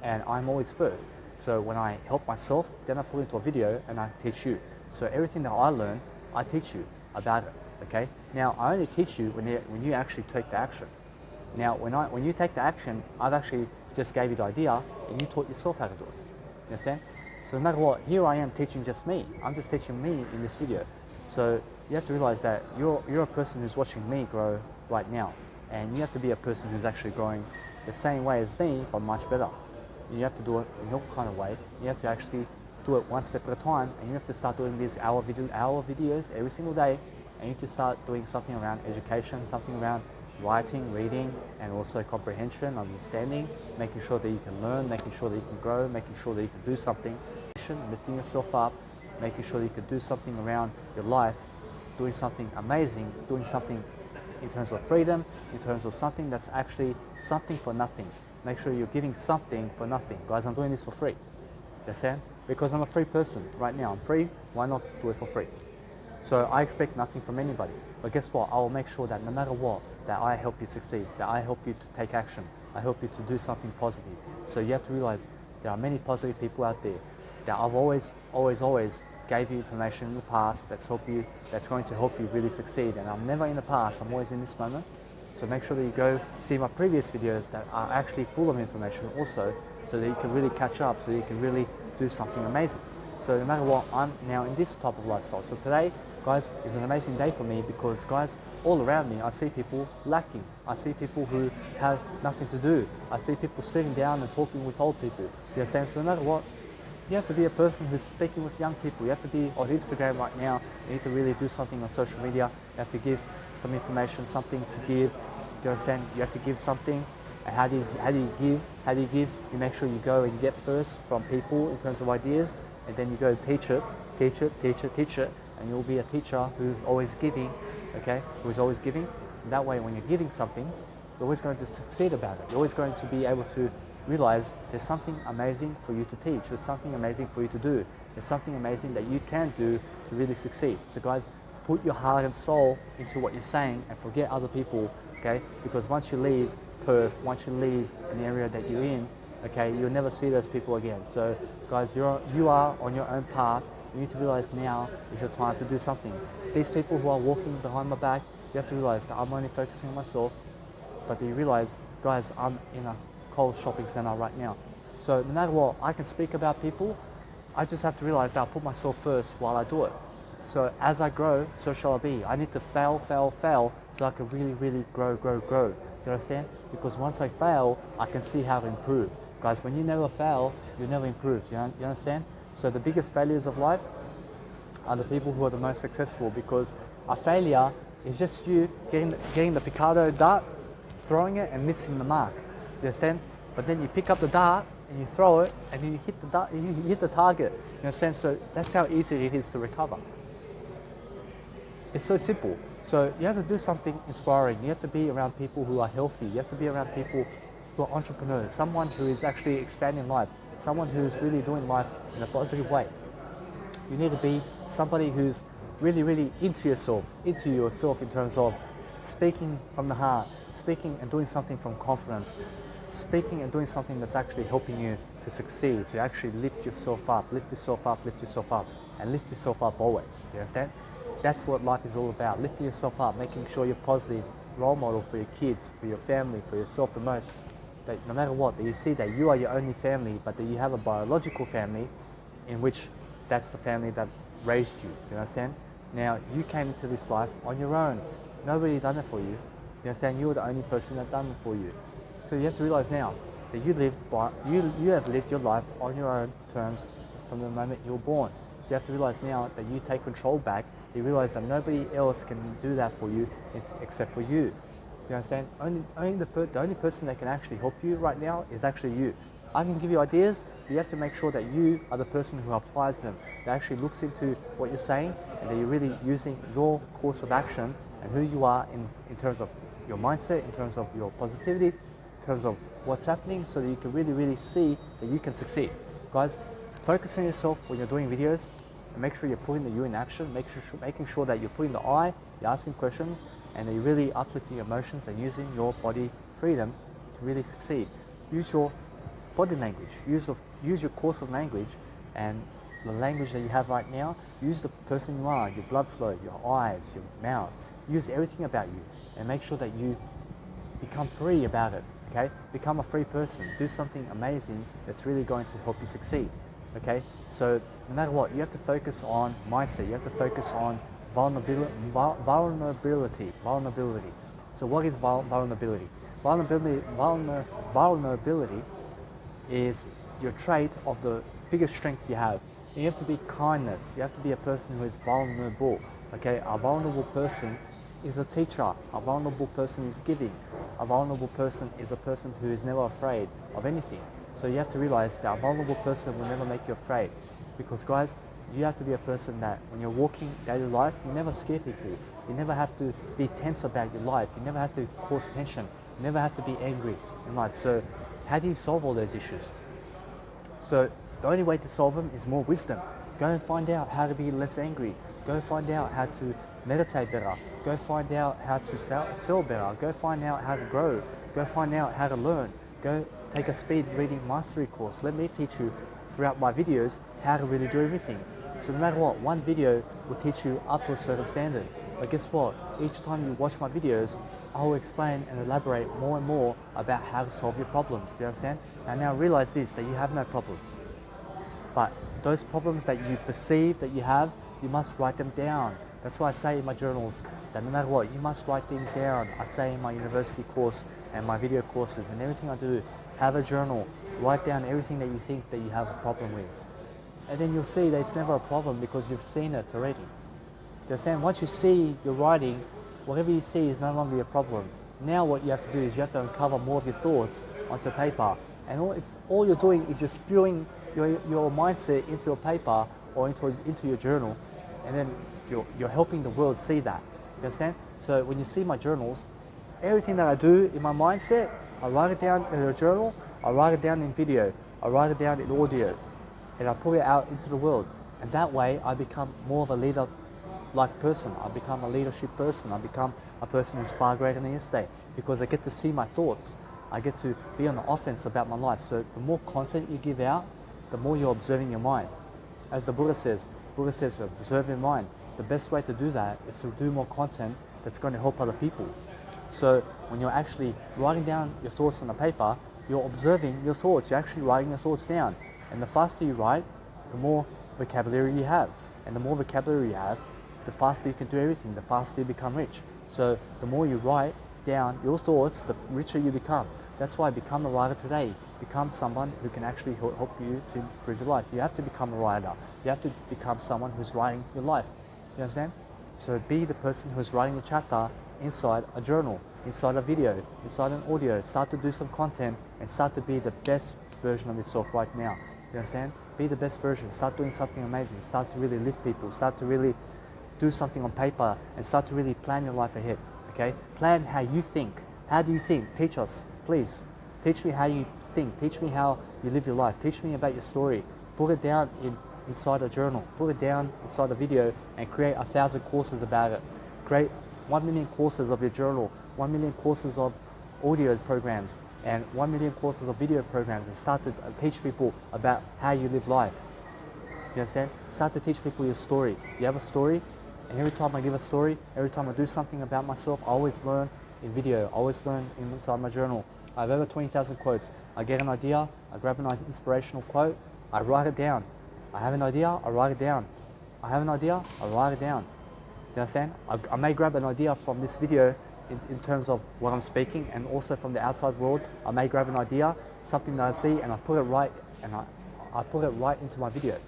C: And I'm always first. So when I help myself, then I put it into a video and I teach you. So everything that I learn, I teach you about it, okay? Now, I only teach you when you actually take the action. Now, when you take the action, I've actually just gave you the idea and you taught yourself how to do it. You understand? So no matter what, here I am teaching just me. I'm just teaching me in this video. So you have to realize that you're a person who's watching me grow right now. And you have to be a person who's actually growing the same way as me, but much better. You have to do it in your kind of way. You have to actually do it one step at a time, and you have to start doing these hour videos every single day, and you have to start doing something around education, something around writing, reading, and also comprehension, understanding, making sure that you can learn, making sure that you can grow, making sure that you can do something, lifting yourself up, making sure that you can do something around your life, doing something amazing, doing something in terms of freedom, in terms of something that's actually something for nothing. Make sure you're giving something for nothing. Guys, I'm doing this for free. You understand? Because I'm a free person right now. I'm free, why not do it for free? So I expect nothing from anybody. But guess what? I will make sure that no matter what, that I help you succeed, that I help you to take action, I help you to do something positive. So you have to realize there are many positive people out there that I've always gave you information in the past that's going to help you really succeed. And I'm never in the past, I'm always in this moment. So make sure that you go see my previous videos that are actually full of information also, so that you can really catch up, so you can really do something amazing. So no matter what, I'm now in this type of lifestyle. So today, guys, is an amazing day for me because, guys, all around me, I see people lacking. I see people who have nothing to do. I see people sitting down and talking with old people. You understand? So no matter what, you have to be a person who's speaking with young people. You have to be on Instagram right now. You need to really do something on social media. You have to give some information, something to give. Do you understand? You have to give something. And how do you give? You make sure you go and get first from people in terms of ideas, and then you go teach it, and you'll be a teacher who's always giving, okay? Who's always giving. And that way, when you're giving something, you're always going to succeed about it. You're always going to be able to realize there's something amazing for you to teach. There's something amazing for you to do. There's something amazing that you can do to really succeed. So guys, put your heart and soul into what you're saying and forget other people, okay? Because once you leave Perth, once you leave an area that you're in, okay, you'll never see those people again. So guys, you are on your own path. You need to realize now is your time to do something. These people who are walking behind my back, you have to realize that I'm only focusing on myself, but you realize, guys, I'm in a Coles shopping center right now. So no matter what, I can speak about people. I just have to realize that I'll put myself first while I do it. So as I grow, so shall I be. I need to fail, so I can really grow. Do you understand? Because once I fail, I can see how to improve. Guys, when you never fail, you never improve. You understand? So the biggest failures of life are the people who are the most successful, because a failure is just you getting the Picardo dart, throwing it and missing the mark. You understand? But then you pick up the dart and you throw it and you hit the dart, you hit the target. You understand? So that's how easy it is to recover. It's so simple. So you have to do something inspiring. You have to be around people who are healthy. You have to be around people who are entrepreneurs. Someone who is actually expanding life. Someone who's really doing life in a positive way. You need to be somebody who's really into yourself in terms of speaking from the heart, speaking and doing something from confidence, speaking and doing something that's actually helping you to succeed, to actually lift yourself up, and lift yourself up always. You understand? That's what life is all about, lifting yourself up, making sure you're a positive role model for your kids, for your family, for yourself the most. That no matter what, that you see that you are your only family, but that you have a biological family in which that's the family that raised you. Do you understand? Now, you came into this life on your own. Nobody done it for you. You understand? You were the only person that done it for you. So you have to realize now that you have lived your life on your own terms from the moment you were born. So you have to realize now that you take control back. You realize that nobody else can do that for you except for you. You understand? The only person that can actually help you right now is actually you. I can give you ideas, but you have to make sure that you are the person who applies them, that actually looks into what you're saying, and that you're really using your course of action and who you are in terms of your mindset, in terms of your positivity, in terms of what's happening, so that you can really see that you can succeed. Guys, focus on yourself when you're doing videos, and make sure you're putting the you in action, making sure that you're putting the I, you're asking questions, and that you're really uplifting your emotions and using your body freedom to really succeed. Use your body language, use your course of language, and the language that you have right now. Use the person you are, your blood flow, your eyes, your mouth. Use everything about you, and make sure that you become free about it. okay? Become a free person. Do something amazing that's really going to help you succeed, okay? So no matter what, you have to focus on mindset. You have to focus on vulnerability. So what is vulnerability? Vulnerability is your trait of the biggest strength you have. And you have to be kindness. You have to be a person who is vulnerable. Okay, a vulnerable person is a teacher. A vulnerable person is giving. A vulnerable person is a person who is never afraid of anything. So you have to realize that a vulnerable person will never make you afraid. Because guys, you have to be a person that when you're walking daily life, you never scare people. You never have to be tense about your life. You never have to cause tension. You never have to be angry in life. So how do you solve all those issues? So the only way to solve them is more wisdom. Go and find out how to be less angry. Go find out how to meditate better. Go find out how to sell better. Go find out how to grow. Go find out how to learn. Go take a speed reading mastery course. Let me teach you throughout my videos how to really do everything. So no matter what, one video will teach you up to a certain standard. But guess what? Each time you watch my videos, I will explain and elaborate more and more about how to solve your problems. Do you understand? And now realize this, that you have no problems. But those problems that you perceive that you have, you must write them down. That's why I say in my journals that no matter what, you must write things down. I say in my university course and my video courses and everything I do, have a journal. Write down everything that you think that you have a problem with. And then you'll see that it's never a problem because you've seen it already. Do you understand? Once you see your writing, whatever you see is no longer a problem. Now what you have to do is you have to uncover more of your thoughts onto paper. And all you're doing is you're spewing your mindset into a paper or into your journal, and then you're helping the world see that. You understand? So when you see my journals, everything that I do in my mindset, I write it down in a journal, I write it down in video, I write it down in audio, and I put it out into the world. And that way I become more of a leader-like person. I become a leadership person. I become a person who's far greater than yesterday because I get to see my thoughts. I get to be on the offense about my life. So the more content you give out, the more you're observing your mind. As the Buddha says, observe your mind. The best way to do that is to do more content that's going to help other people. So when you're actually writing down your thoughts on the paper, you're observing your thoughts. You're actually writing your thoughts down. And the faster you write, the more vocabulary you have. And the more vocabulary you have, the faster you can do everything, the faster you become rich. So the more you write down your thoughts, the richer you become. That's why become a writer today. Become someone who can actually help you to improve your life. You have to become a writer. You have to become someone who's writing your life. You understand? So be the person who's writing a chapter inside a journal, inside a video, inside an audio. Start to do some content and start to be the best version of yourself right now. Do you understand? Be the best version. Start doing something amazing. Start to really lift people. Start to really do something on paper and start to really plan your life ahead. Okay? Plan how you think. How do you think? Teach us, please. Teach me how you think. Teach me how you live your life. Teach me about your story. Put it down inside a journal. Put it down inside a video and create 1,000 courses about it. Create 1 million courses of your journal, 1 million courses of audio programs, and 1 million courses of video programs, and start to teach people about how you live life. You understand? Start to teach people your story. You have a story, and every time I give a story, every time I do something about myself, I always learn in video. I always learn inside my journal. I have over 20,000 quotes. I get an idea, I grab an inspirational quote, I write it down. I have an idea, I write it down. I have an idea, I write it down. Do you understand? I may grab an idea from this video in terms of what I'm speaking, and also from the outside world. I may grab an idea, something that I see, and I put it right into my video.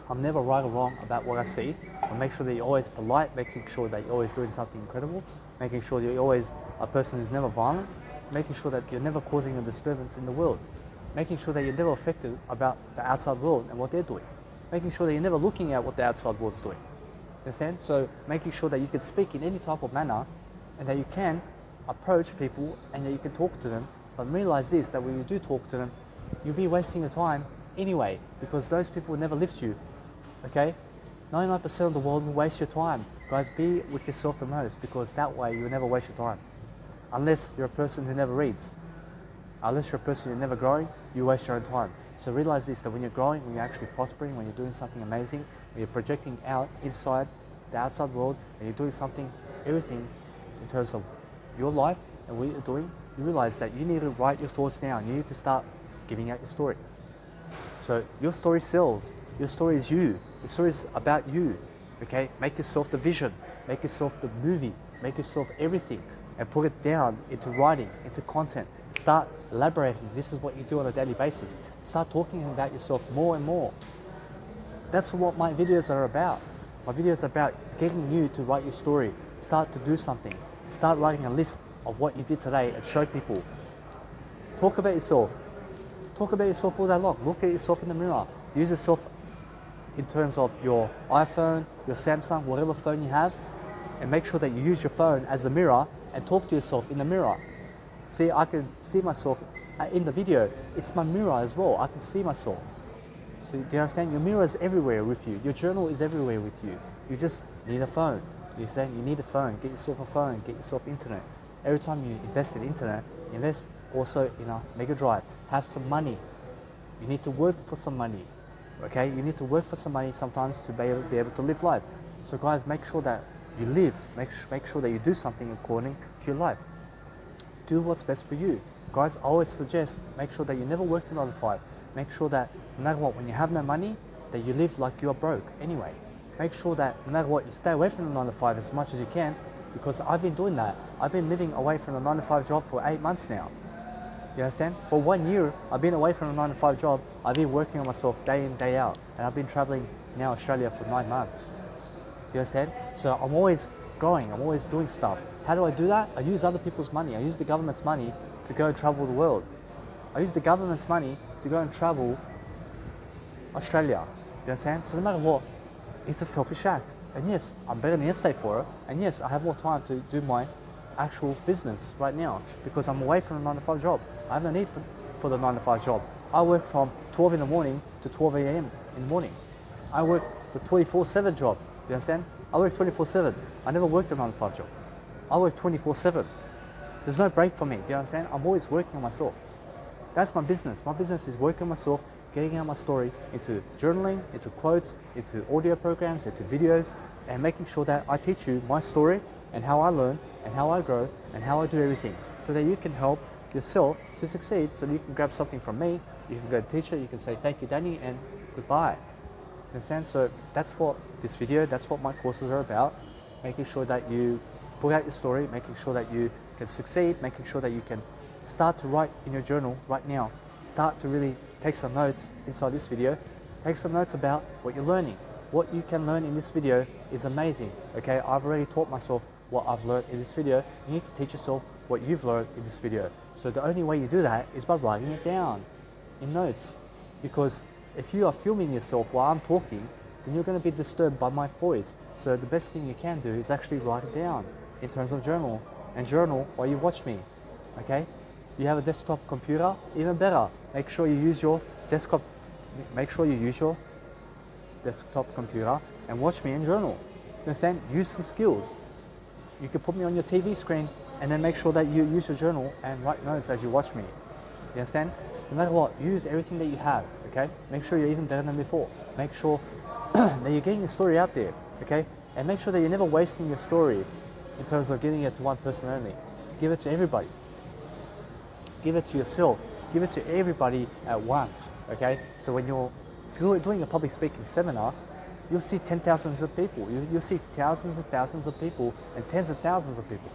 C: I'm never right or wrong about what I see. I make sure that you're always polite, making sure that you're always doing something incredible, making sure that you're always a person who's never violent, making sure that you're never causing a disturbance in the world, making sure that you're never affected about the outside world and what they're doing, making sure that you're never looking at what the outside world's doing. Understand? So making sure that you can speak in any type of manner and that you can approach people and that you can talk to them, but realize this, that when you do talk to them, you'll be wasting your time anyway, because those people will never lift you. Okay? 99% of the world will waste your time. Guys, be with yourself the most, because that way you'll never waste your time. Unless you're a person who never reads. Unless you're a person who's never growing, you waste your own time. So realize this, that when you're growing, when you're actually prospering, when you're doing something amazing, when you're projecting out inside the outside world, and you're doing something, everything in terms of your life and what you're doing, you realize that you need to write your thoughts down. You need to start giving out your story. So your story sells. Your story is you. Your story is about you. Okay? Make yourself the vision. Make yourself the movie. Make yourself everything. And put it down into writing, into content. Start elaborating. This is what you do on a daily basis. Start talking about yourself more and more. That's what my videos are about. My videos are about getting you to write your story. Start to do something. Start writing a list of what you did today and show people. Talk about yourself. Talk about yourself all day long. Look at yourself in the mirror. Use yourself in terms of your iPhone, your Samsung, whatever phone you have, and make sure that you use your phone as the mirror and talk to yourself in the mirror. See, I can see myself in the video. It's my mirror as well. I can see myself. So do you understand? Your mirror is everywhere with you. Your journal is everywhere with you. You just need a phone. You saying you need a phone. Get yourself a phone. Get yourself internet. Every time you invest in internet, invest also in a Mega Drive. Have some money. You need to work for some money. Okay? You need to work for some money sometimes to be able to live life. So guys, make sure that you live. Make sure that you do something according to your life. Do what's best for you. Guys, I always suggest make sure that you never work to 9 to 5. Make sure that no matter what, when you have no money, that you live like you are broke anyway. Make sure that no matter what, you stay away from the 9 to 5 as much as you can, because I've been doing that. I've been living away from the 9 to 5 job for 8 months now. You understand? For 1 year, I've been away from the 9 to 5 job. I've been working on myself day in, day out. And I've been traveling now Australia for 9 months. You understand? So I'm always growing. I'm always doing stuff. How do I do that? I use other people's money. I use the government's money to go and travel the world. I use the government's money to go and travel Australia. You understand? So no matter what, it's a selfish act. And yes, I'm better than yesterday for it. And yes, I have more time to do my actual business right now because I'm away from the 9 to 5 job. I have no need for the 9 to 5 job. I work from 12 in the morning to 12 a.m. in the morning. I work the 24/7 job. You understand? I work 24/7. I never worked a 9 to 5 job. I work 24/7. There's no break for me. Do you understand? I'm always working on myself. That's my business. My business is working on myself, getting out my story into journaling, into quotes, into audio programs, into videos, and making sure that I teach you my story and how I learn and how I grow and how I do everything so that you can help yourself to succeed, so that you can grab something from me, you can go to teacher, you can say thank you Danny and goodbye. You understand? So that's what this video, that's what my courses are about, making sure that you put out your story, making sure that you can succeed, making sure that you can start to write in your journal right now. Start to really take some notes inside this video. Take some notes about what you're learning. What you can learn in this video is amazing. Okay, I've already taught myself what I've learned in this video. You need to teach yourself what you've learned in this video. So the only way you do that is by writing it down in notes. Because if you are filming yourself while I'm talking, then you're going to be disturbed by my voice. So the best thing you can do is actually write it down in terms of journal. And journal while you watch me. Okay? You have a desktop computer, even better. Make sure you use your desktop. Make sure you use your desktop computer and watch me and journal. You understand? Use some skills. You can put me on your TV screen and then make sure that you use your journal and write notes as you watch me. You understand? No matter what, use everything that you have. Okay? Make sure you're even better than before. Make sure that you're getting your story out there. Okay? And make sure that you're never wasting your story in terms of giving it to one person only. Give it to everybody. Give it to yourself. Give it to everybody at once, okay? So when you're doing a public speaking seminar, you'll see 10,000s of people. You'll see thousands and thousands of people and tens of thousands of people.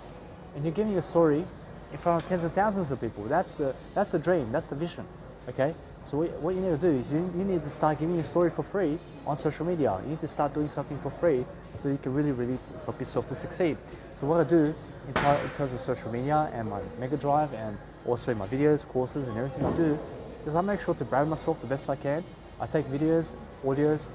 C: And you're giving a story in front of tens of thousands of people. That's the dream, that's the vision, okay? So what you need to do is you need to start giving your story for free on social media. You need to start doing something for free so you can really, really help yourself to succeed. So what I do in terms of social media and my Mega Drive and also my videos, courses and everything I do is I make sure to brand myself the best I can. I take videos, audios,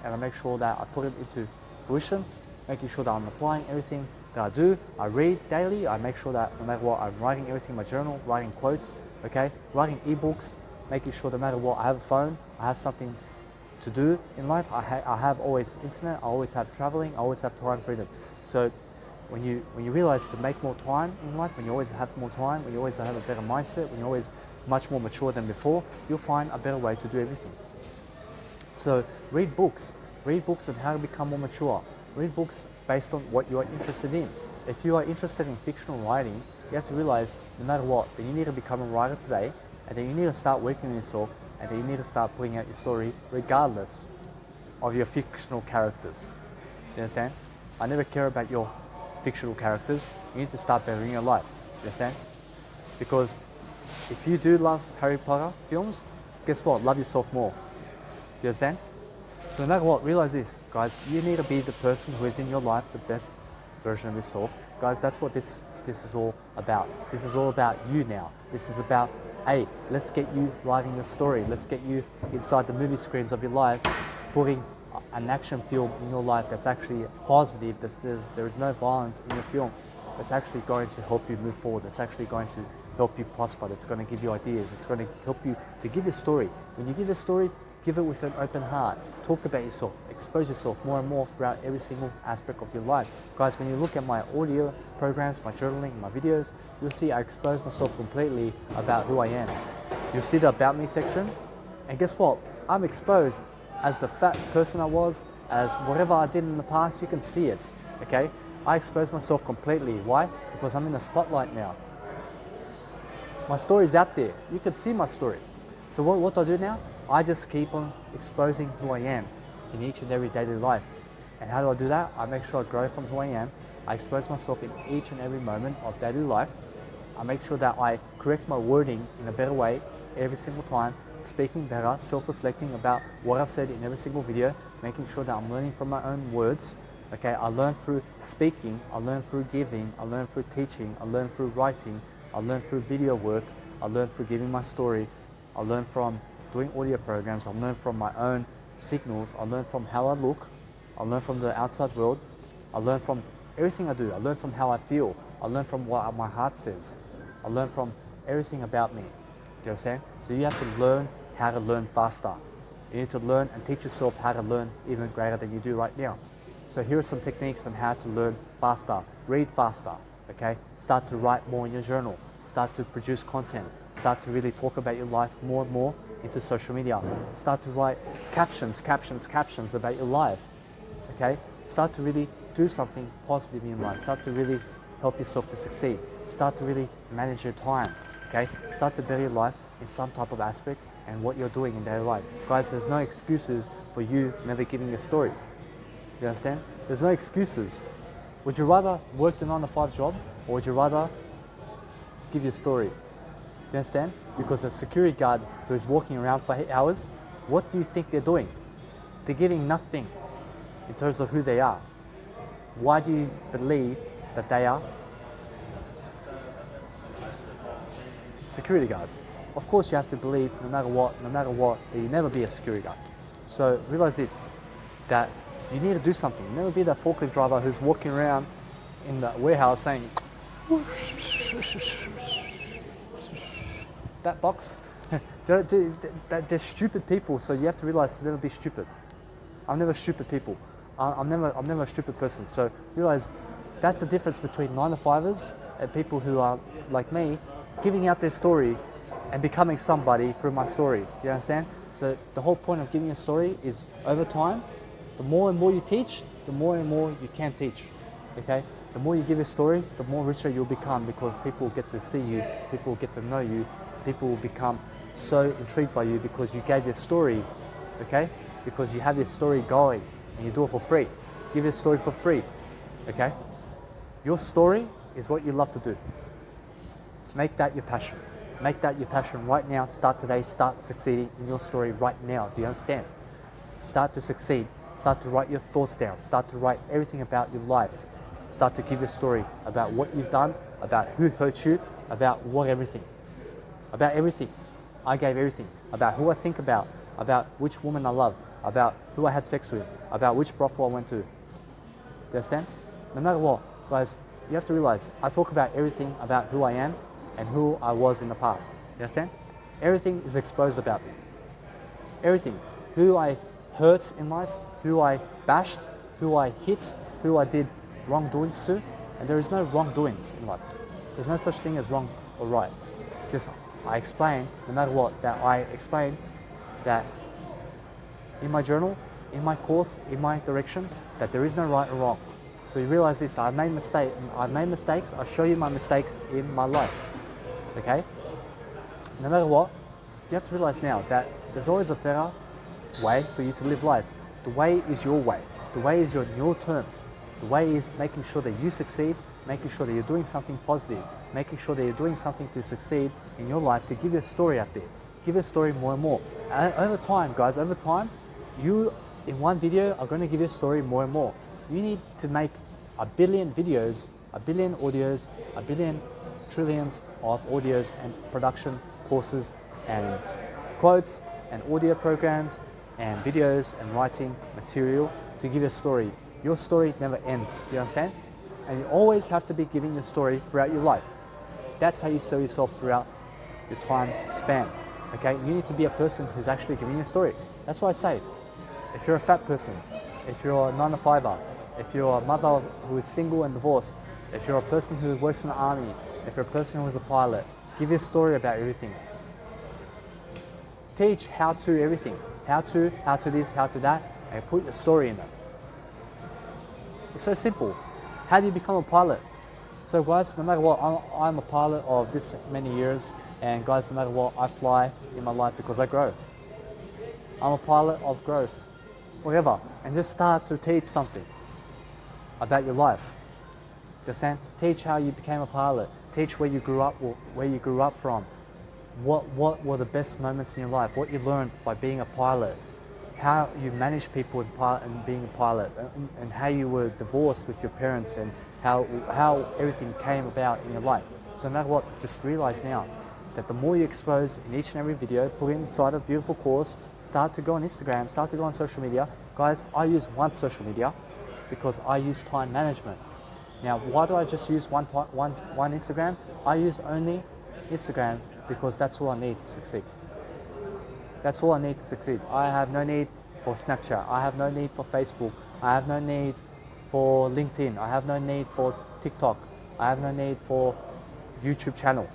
C: and I make sure that I put it into fruition, making sure that I'm applying everything that I do. I read daily. I make sure that no matter what, I'm writing everything in my journal, writing quotes, okay, writing ebooks, making sure no matter what, I have a phone, I have something to do in life. I have always internet, I always have traveling, I always have time freedom. So when you realize to make more time in life, when you always have more time, when you always have a better mindset, when you're always much more mature than before, you'll find a better way to do everything. So read books on how to become more mature. Read books based on what you are interested in. If you are interested in fictional writing, you have to realize, no matter what, that you need to become a writer today, and then you need to start working on yourself, and then you need to start putting out your story regardless of your fictional characters. You understand? I never care about your fictional characters. You need to start bettering your life. You understand? Because if you do love Harry Potter films, guess what? Love yourself more. You understand? So no matter what, realize this, guys. You need to be the person who is in your life, the best version of yourself. Guys, that's what this is all about. This is all about you now. This is about, hey, let's get you writing your story. Let's get you inside the movie screens of your life, putting an action film in your life that's actually positive. There is no violence in your film. That's actually going to help you move forward. That's actually going to help you prosper. That's going to give you ideas. It's going to help you to give your story. When you give a story, give it with an open heart. Talk about yourself. Expose yourself more and more throughout every single aspect of your life. Guys, when you look at my audio programs, my journaling, my videos, you'll see I expose myself completely about who I am. You'll see the About Me section. And guess what? I'm exposed as the fat person I was, as whatever I did in the past. You can see it, okay? I expose myself completely. Why? Because I'm in the spotlight now. My story's out there. You can see my story. So what do I do now? I just keep on exposing who I am in each and every daily life. And how do I do that? I make sure I grow from who I am. I expose myself in each and every moment of daily life. I make sure that I correct my wording in a better way every single time, speaking better, self-reflecting about what I said in every single video, making sure that I'm learning from my own words. Okay, I learn through speaking, I learn through giving, I learn through teaching, I learn through writing, I learn through video work, I learn through giving my story, I learn from doing audio programs, I learn from my own signals, I learn from how I look, I learn from the outside world, I learn from everything I do, I learn from how I feel, I learn from what my heart says, I learn from everything about me. Do you understand? So you have to learn how to learn faster. You need to learn and teach yourself how to learn even greater than you do right now. So here are some techniques on how to learn faster. Read faster, okay? Start to write more in your journal. Start to produce content. Start to really talk about your life more and more into social media. Start to write captions about your life, okay? Start to really do something positive in your life. Start to really help yourself to succeed. Start to really manage your time, okay? Start to better your life in some type of aspect and what you're doing in daily life. Guys, there's no excuses for you never giving your story. You understand? There's no excuses. Would you rather work the 9-to-5 job, or would you rather give your story? You understand? Because a security guard who is walking around for 8 hours, what do you think they're doing? They're giving nothing in terms of who they are. Why do you believe that they are security guards? Of course you have to believe, no matter what, that you never be a security guard. So realize this, that you need to do something. Never be that forklift driver who's walking around in the warehouse saying, that box. They're stupid people, so you have to realize to never be stupid. I'm never stupid people. I'm never a stupid person. So realize that's the difference between 9-to-5ers and people who are like me, giving out their story and becoming somebody through my story. You understand? So the whole point of giving a story is, over time, the more and more you teach, the more and more you can teach. Okay? The more you give a story, the more richer you'll become, because people will get to see you, people will get to know you, people will become so intrigued by you because you gave your story, okay? Because you have your story going and you do it for free. Give your story for free, okay? Your story is what you love to do. Make that your passion. Make that your passion right now. Start today. Start succeeding in your story right now. Do you understand? Start to succeed. Start to write your thoughts down. Start to write everything about your life. Start to give your story about what you've done, about who hurt you, about what everything. About everything. I gave everything. About who I think about which woman I loved, about who I had sex with, about which brothel I went to. Do you understand? No matter what, guys, you have to realize I talk about everything about who I am and who I was in the past. You understand? Everything is exposed about me. Everything. Who I hurt in life, who I bashed, who I hit, who I did wrongdoings to. And there is no wrongdoings in life. There's no such thing as wrong or right. Just I explain, no matter what, that I explain that in my journal, in my course, in my direction, that there is no right or wrong. So you realize this, that I've made mistakes, I show you my mistakes in my life, okay? No matter what, you have to realize now that there's always a better way for you to live life. The way is your way. The way is on your terms. The way is making sure that you succeed, making sure that you're doing something positive, making sure that you're doing something to succeed in your life, to give your story out there. Give your story more and more. And over time, guys, over time, you in one video are going to give your story more and more. You need to make 1 billion videos, 1 billion audios, 1 billion trillions of audios and production courses and quotes and audio programs and videos and writing material to give your story. Your story never ends, do you understand? And you always have to be giving your story throughout your life. That's how you sell yourself throughout your time span. Okay, you need to be a person who's actually giving your story. That's why I say, if you're a fat person, if you're a 9-to-5er, if you're a mother who is single and divorced, if you're a person who works in the army, if you're a person who is a pilot, give your story about everything. Teach how to everything. How to this, how to that, and put your story in it. It's so simple. How do you become a pilot? So guys, no matter what, I'm a pilot of this many years, and guys, no matter what, I fly in my life because I grow. I'm a pilot of growth, whatever, and just start to teach something about your life. Understand? Teach how you became a pilot. Teach where you grew up from. What were the best moments in your life? What you learned by being a pilot? How you manage people in being a pilot, and how you were divorced with your parents, and how everything came about in your life. So no matter what, just realize now that the more you expose in each and every video, put inside a beautiful course, start to go on Instagram, start to go on social media. Guys, I use one social media because I use time management. Now, why do I just use one Instagram? I use only Instagram because that's all I need to succeed. That's all I need to succeed. I have no need for Snapchat. I have no need for Facebook. I have no need for LinkedIn. I have no need for TikTok. I have no need for YouTube channel.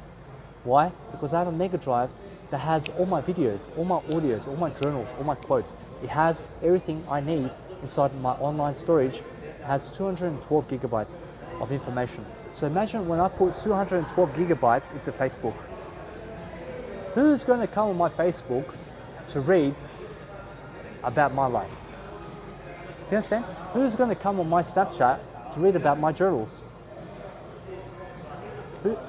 C: Why? Because I have a mega drive that has all my videos, all my audios, all my journals, all my quotes. It has everything I need inside my online storage. It has 212 gigabytes of information. So imagine when I put 212 gigabytes into Facebook. Who's going to come on my Facebook to read about my life? Do you understand? Who's going to come on my Snapchat to read about my journals?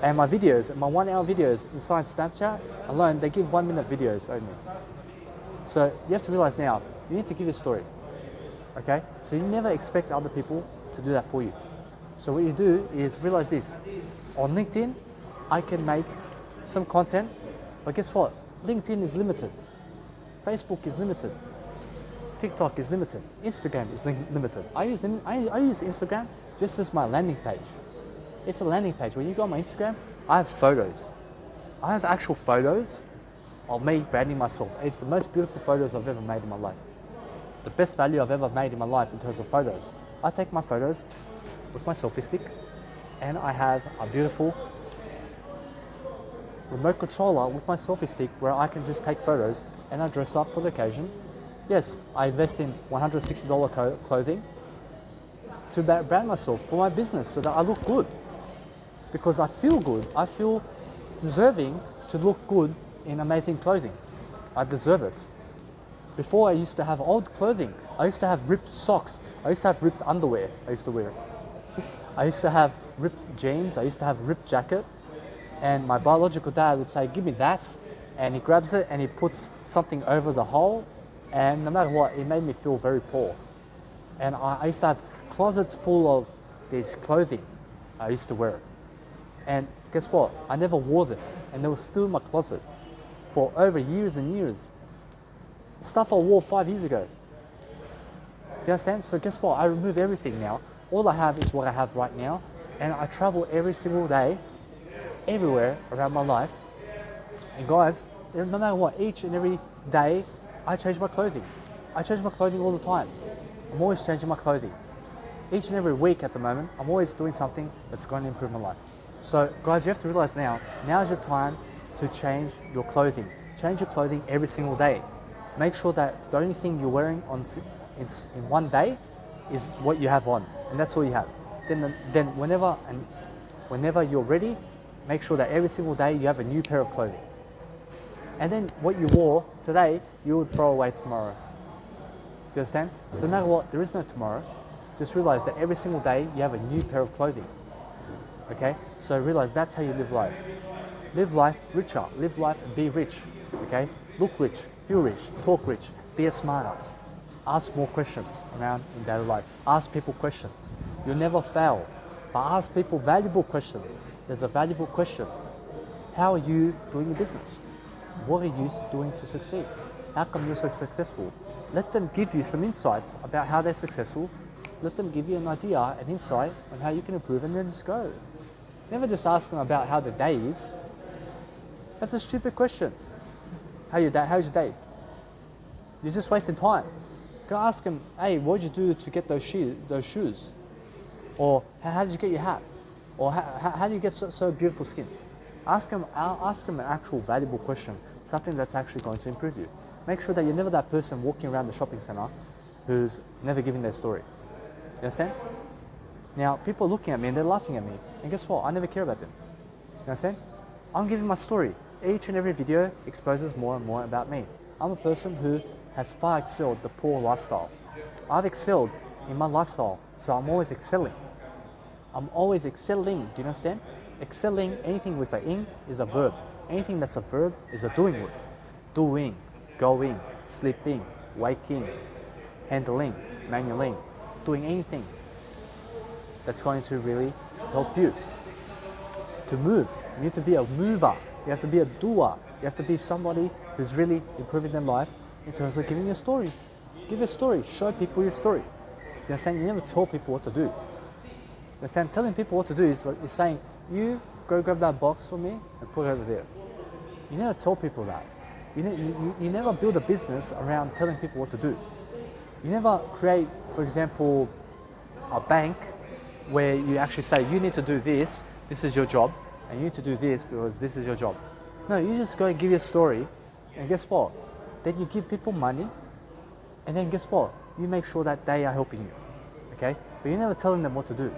C: And my videos, my 1 hour videos inside Snapchat alone, they give 1 minute videos only. So you have to realize now, you need to give a story. Okay? So you never expect other people to do that for you. So what you do is realize this. On LinkedIn, I can make some content, but guess what? LinkedIn is limited. Facebook is limited. TikTok is limited. Instagram is limited. I use Instagram just as my landing page. It's a landing page. When you go on my Instagram, I have photos. I have actual photos of me branding myself. It's the most beautiful photos I've ever made in my life. The best value I've ever made in my life in terms of photos. I take my photos with my selfie stick, and I have a beautiful remote controller with my selfie stick where I can just take photos, and I dress up for the occasion. Yes, I invest in $160 clothing to brand myself for my business so that I look good. Because I feel good, I feel deserving to look good in amazing clothing. I deserve it. Before I used to have old clothing. I used to have ripped socks. I used to have ripped underwear I used to wear. I used to have ripped jeans. I used to have ripped jacket. And my biological dad would say, give me that. And he grabs it and he puts something over the hole. And no matter what, it made me feel very poor. And I used to have closets full of this clothing. I used to wear it. And guess what? I never wore them. And they were still in my closet for over years and years. Stuff I wore 5 years ago. Do you understand? So guess what? I remove everything now. All I have is what I have right now. And I travel every single day, everywhere around my life. And guys, no matter what, each and every day, I change my clothing. I change my clothing all the time. I'm always changing my clothing. Each and every week at the moment, I'm always doing something that's going to improve my life. So guys, you have to realize now's your time to change your clothing. Change your clothing every single day. Make sure that the only thing you're wearing in one day is what you have on, and that's all you have. then whenever you're ready, make sure that every single day you have a new pair of clothing. And then what you wore today, you would throw away tomorrow. Do you understand? So no matter what, there is no tomorrow. Just realize that every single day you have a new pair of clothing. Okay? So realize that's how you live life. Live life richer. Live life and be rich. Okay? Look rich, feel rich, talk rich, be a smartass. Ask more questions around in daily life. Ask people questions. You'll never fail. But ask people valuable questions. There's a valuable question. How are you doing your business? What are you doing to succeed? How come you're so successful? Let them give you some insights about how they're successful. Let them give you an idea, an insight on how you can improve, and then just go. Never just ask them about how the day is. That's a stupid question. How's your day? You're just wasting time. Go ask them, hey, what did you do to get those shoes? Or how did you get your hat? Or how do you get so beautiful skin? Ask them an actual valuable question, something that's actually going to improve you. Make sure that you're never that person walking around the shopping center who's never giving their story. You understand? Now, people are looking at me and they're laughing at me. And guess what? I never care about them. You understand? I'm giving my story. Each and every video exposes more and more about me. I'm a person who has far excelled the poor lifestyle. I've excelled in my lifestyle, so I'm always excelling. I'm always excelling. Do you understand? Excelling, anything with an ing is a verb. Anything that's a verb is a doing word. Doing, going, sleeping, waking, handling, manualing, doing anything that's going to really help you. To move, you need to be a mover. You have to be a doer. You have to be somebody who's really improving their life in terms of giving a story. Give a story. Show people your story. You understand? You never tell people what to do. You understand? Telling people what to do is like you're saying, you go grab that box for me and put it over there. You never tell people that. You never build a business around telling people what to do. You never create, for example, a bank where you actually say, you need to do this is your job, and you need to do this because this is your job. No, you just go and give your story, and guess what? Then you give people money, and then guess what? You make sure that they are helping you, okay? But you're never telling them what to do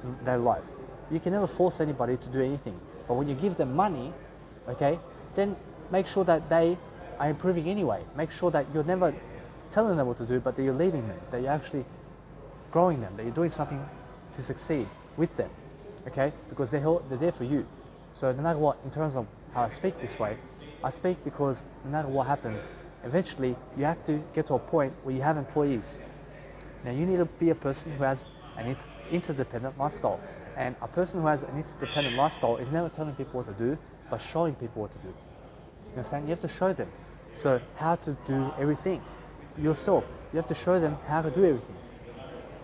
C: in their life. You can never force anybody to do anything. But when you give them money, okay, then make sure that they are improving anyway. Make sure that you're never telling them what to do, but that you're leading them, that you're actually growing them, that you're doing something to succeed with them, okay? Because they're there for you. So no matter what, in terms of how I speak this way, I speak because no matter what happens, eventually you have to get to a point where you have employees. Now you need to be a person who has an interdependent lifestyle. And a person who has an interdependent lifestyle is never telling people what to do, but showing people what to do. You understand? You have to show them. So how to do everything yourself. You have to show them how to do everything.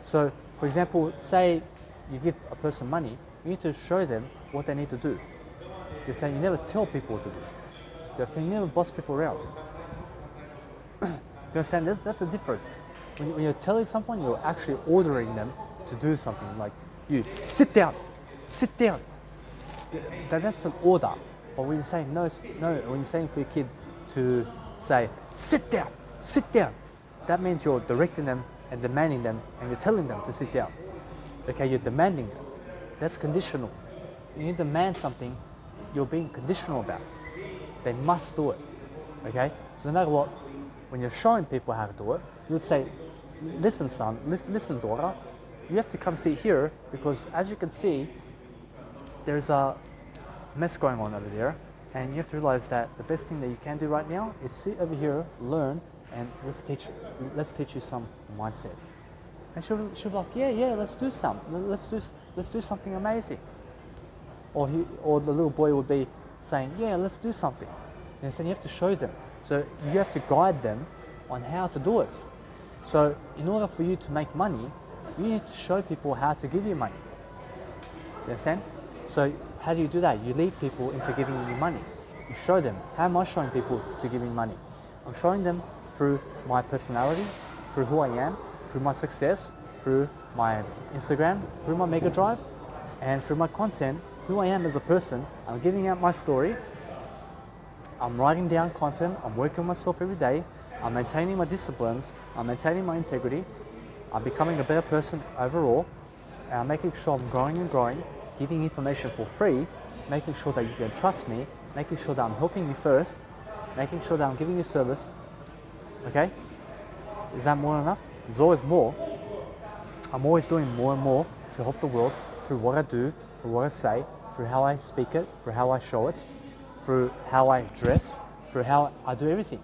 C: So, for example, say you give a person money, you need to show them what they need to do. You're saying you never tell people what to do. You're saying you never boss people around. You understand? That's a difference. When you're telling someone, you're actually ordering them to do something. Like, you sit down. That's an order. But when you're saying no, when you're saying for your kid to say, sit down, that means you're directing them and demanding them, and you're telling them to sit down. Okay, you're demanding them. That's conditional. When you demand something, you're being conditional about it. They must do it. Okay? So no matter what, when you're showing people how to do it, you would say, listen son, listen daughter, you have to come sit here because as you can see, there's a mess going on over there, and you have to realize that the best thing that you can do right now is sit over here, learn, and let's teach you some mindset. And she'll be like, yeah, let's do something amazing. Or the little boy would be saying, yeah, let's do something. You understand? You have to show them. So you have to guide them on how to do it. So in order for you to make money, you need to show people how to give you money. You understand? So how do you do that? You lead people into giving you money. You show them. How am I showing people to give me money? I'm showing them through my personality, through who I am, through my success, through my Instagram, through my Mega Drive, and through my content, who I am as a person. I'm giving out my story. I'm writing down content. I'm working on myself every day. I'm maintaining my disciplines. I'm maintaining my integrity. I'm becoming a better person overall. and I'm making sure I'm growing and growing, giving information for free, making sure that you can trust me, making sure that I'm helping you first, making sure that I'm giving you service. Okay? Is that more than enough? There's always more. I'm always doing more and more to help the world through what I do, through what I say, through how I speak it, through how I show it, through how I dress, through how I do everything.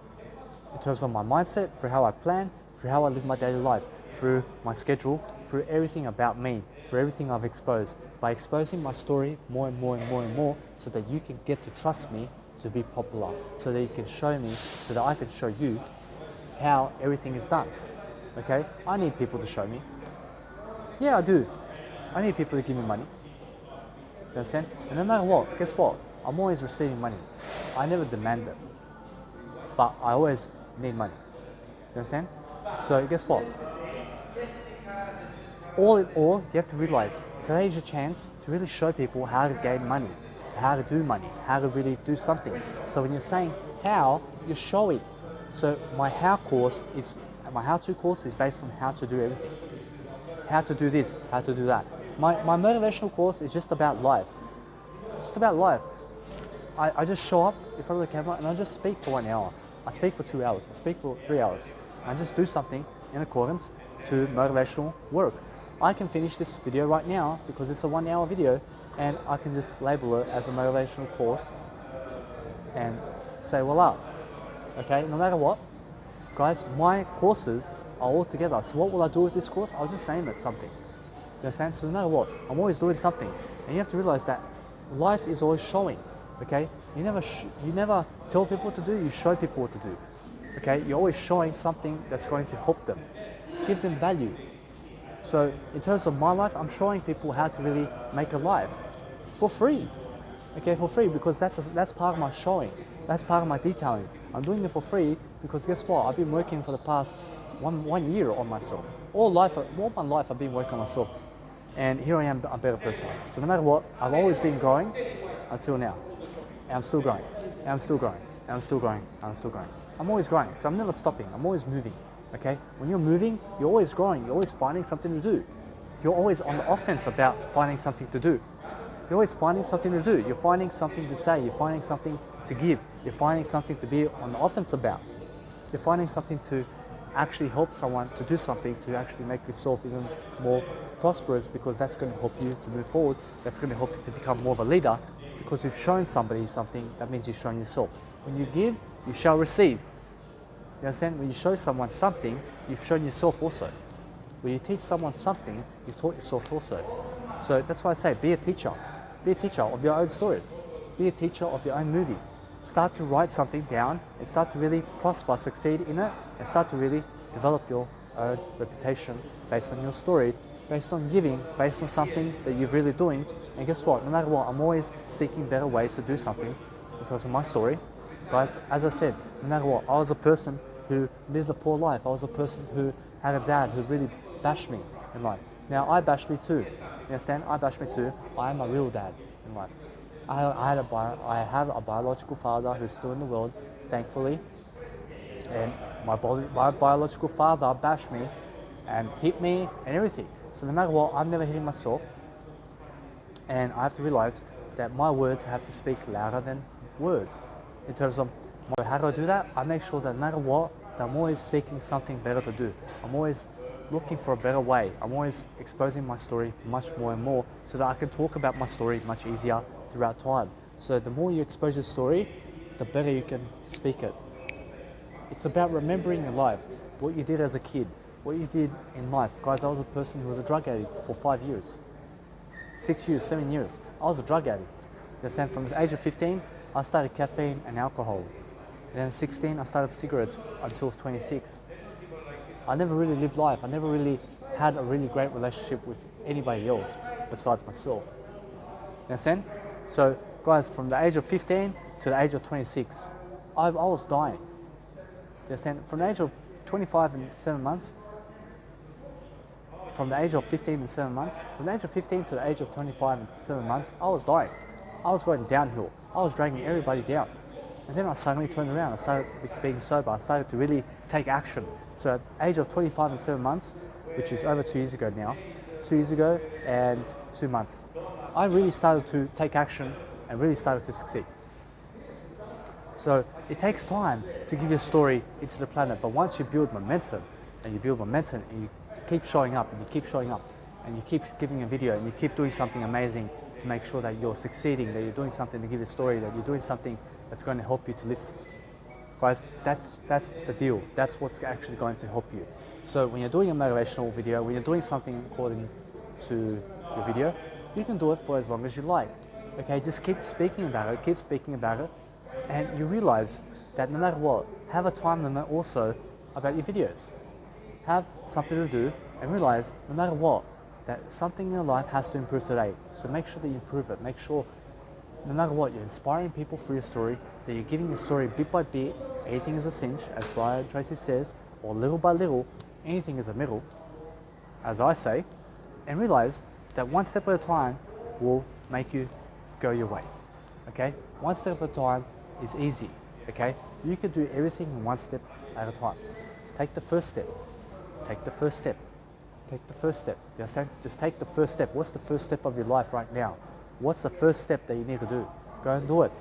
C: In terms of my mindset, through how I plan, through how I live my daily life, through my schedule, through everything about me, through everything I've exposed. By exposing my story more and more and more and more so that you can get to trust me to be popular, so that you can show me, so that I can show you how everything is done. Okay? I need people to show me. Yeah, I do. I need people to give me money. You understand? And no matter what, guess what? I'm always receiving money. I never demand it. But I always need money. You understand? So guess what? All in all, you have to realize today is your chance to really show people how to gain money, how to do money, how to really do something. So when you're saying how, you're showing. So my how-to course is based on how to do everything. How to do this, how to do that. My motivational course is just about life. Just about life. I just show up in front of the camera and I just speak for 1 hour. I speak for 2 hours. I speak for 3 hours. I just do something in accordance to motivational work. I can finish this video right now because it's a 1 hour video and I can just label it as a motivational course and say, voila. Okay, no matter what, guys, my courses are all together. So what will I do with this course? I'll just name it something. You understand? So no matter what, I'm always doing something. And you have to realize that life is always showing. Okay? You never tell people what to do, you show people what to do. Okay? You're always showing something that's going to help them. Give them value. So in terms of my life, I'm showing people how to really make a life for free. Okay, for free, because that's part of my showing. That's part of my detailing. I'm doing it for free because guess what? I've been working for the past one year on myself. All my life I've been working on myself. And here I am, a better person. So no matter what, I've always been growing until now. And I'm still growing. And I'm still growing. And I'm still growing. And I'm still growing. I'm always growing. So I'm never stopping. I'm always moving. Okay? When you're moving, you're always growing. You're always finding something to do. You're always on the offense about finding something to do. You're always finding something to do. You're finding something to say. You're finding something to give. You're finding something to be on the offense about. You're finding something to actually help someone to do something to actually make yourself even more prosperous, because that's going to help you to move forward. That's going to help you to become more of a leader, because you've shown somebody something. That means you've shown yourself. When you give, you shall receive. You understand? When you show someone something, you've shown yourself also. When you teach someone something, you've taught yourself also. So that's why I say, be a teacher. Be a teacher of your own story. Be a teacher of your own movie. Start to write something down and start to really prosper, succeed in it, and start to really develop your own reputation based on your story, based on giving, based on something that you're really doing. And guess what? No matter what, I'm always seeking better ways to do something in terms of my story. Guys, as I said, no matter what, I was a person who lived a poor life. I was a person who had a dad who really bashed me in life. Now, I bash me too. You understand? I bash me too. I am a real dad in life. I have a biological father who's still in the world, thankfully. And my biological father bashed me and hit me and everything. So no matter what, I've never hit myself. And I have to realize that my words have to speak louder than words. In terms of how do I do that? I make sure that no matter what, that I'm always seeking something better to do. I'm always looking for a better way. I'm always exposing my story much more and more so that I can talk about my story much easier throughout time. So the more you expose your story, the better you can speak it. It's about remembering your life, what you did as a kid, what you did in life. Guys, I was a person who was a drug addict for 5 years, 6 years, 7 years. I was a drug addict. You understand? From the age of 15, I started caffeine and alcohol. And then at 16, I started cigarettes until 26. I never really lived life. I never really had a really great relationship with anybody else besides myself. You understand? So, guys, from the age of 15 to the age of 26, I was dying. You understand? From the age of 25 and 7 months, from the age of 15 and 7 months, from the age of 15 to the age of 25 and 7 months, I was dying. I was going downhill. I was dragging everybody down. And then I suddenly turned around. I started being sober. I started to really take action. So at the age of 25 and 7 months, which is over 2 years ago now, 2 years ago and 2 months. I really started to take action and really started to succeed. So it takes time to give your story into the planet, but once you build momentum and you keep showing up and you keep showing up and you keep giving a video and you keep doing something amazing to make sure that you're succeeding, that you're doing something to give a story, that you're doing something that's going to help you to lift. Guys, that's the deal. That's what's actually going to help you. So when you're doing a motivational video, when you're doing something according to your video, you can do it for as long as you like. Okay, just keep speaking about it, and you realize that no matter what, have a time limit also about your videos. Have something to do and realize no matter what, that something in your life has to improve today. So make sure that you improve it. Make sure no matter what, you're inspiring people through your story, that you're giving your story bit by bit. Anything is a cinch, as Brian Tracy says, or little by little, anything is a middle, as I say, and realize that one step at a time will make you go your way. Okay? One step at a time is easy. Okay? You can do everything one step at a time. Take the first step. Take the first step. Take the first step. You understand? Just take the first step. What's the first step of your life right now? What's the first step that you need to do? Go and do it.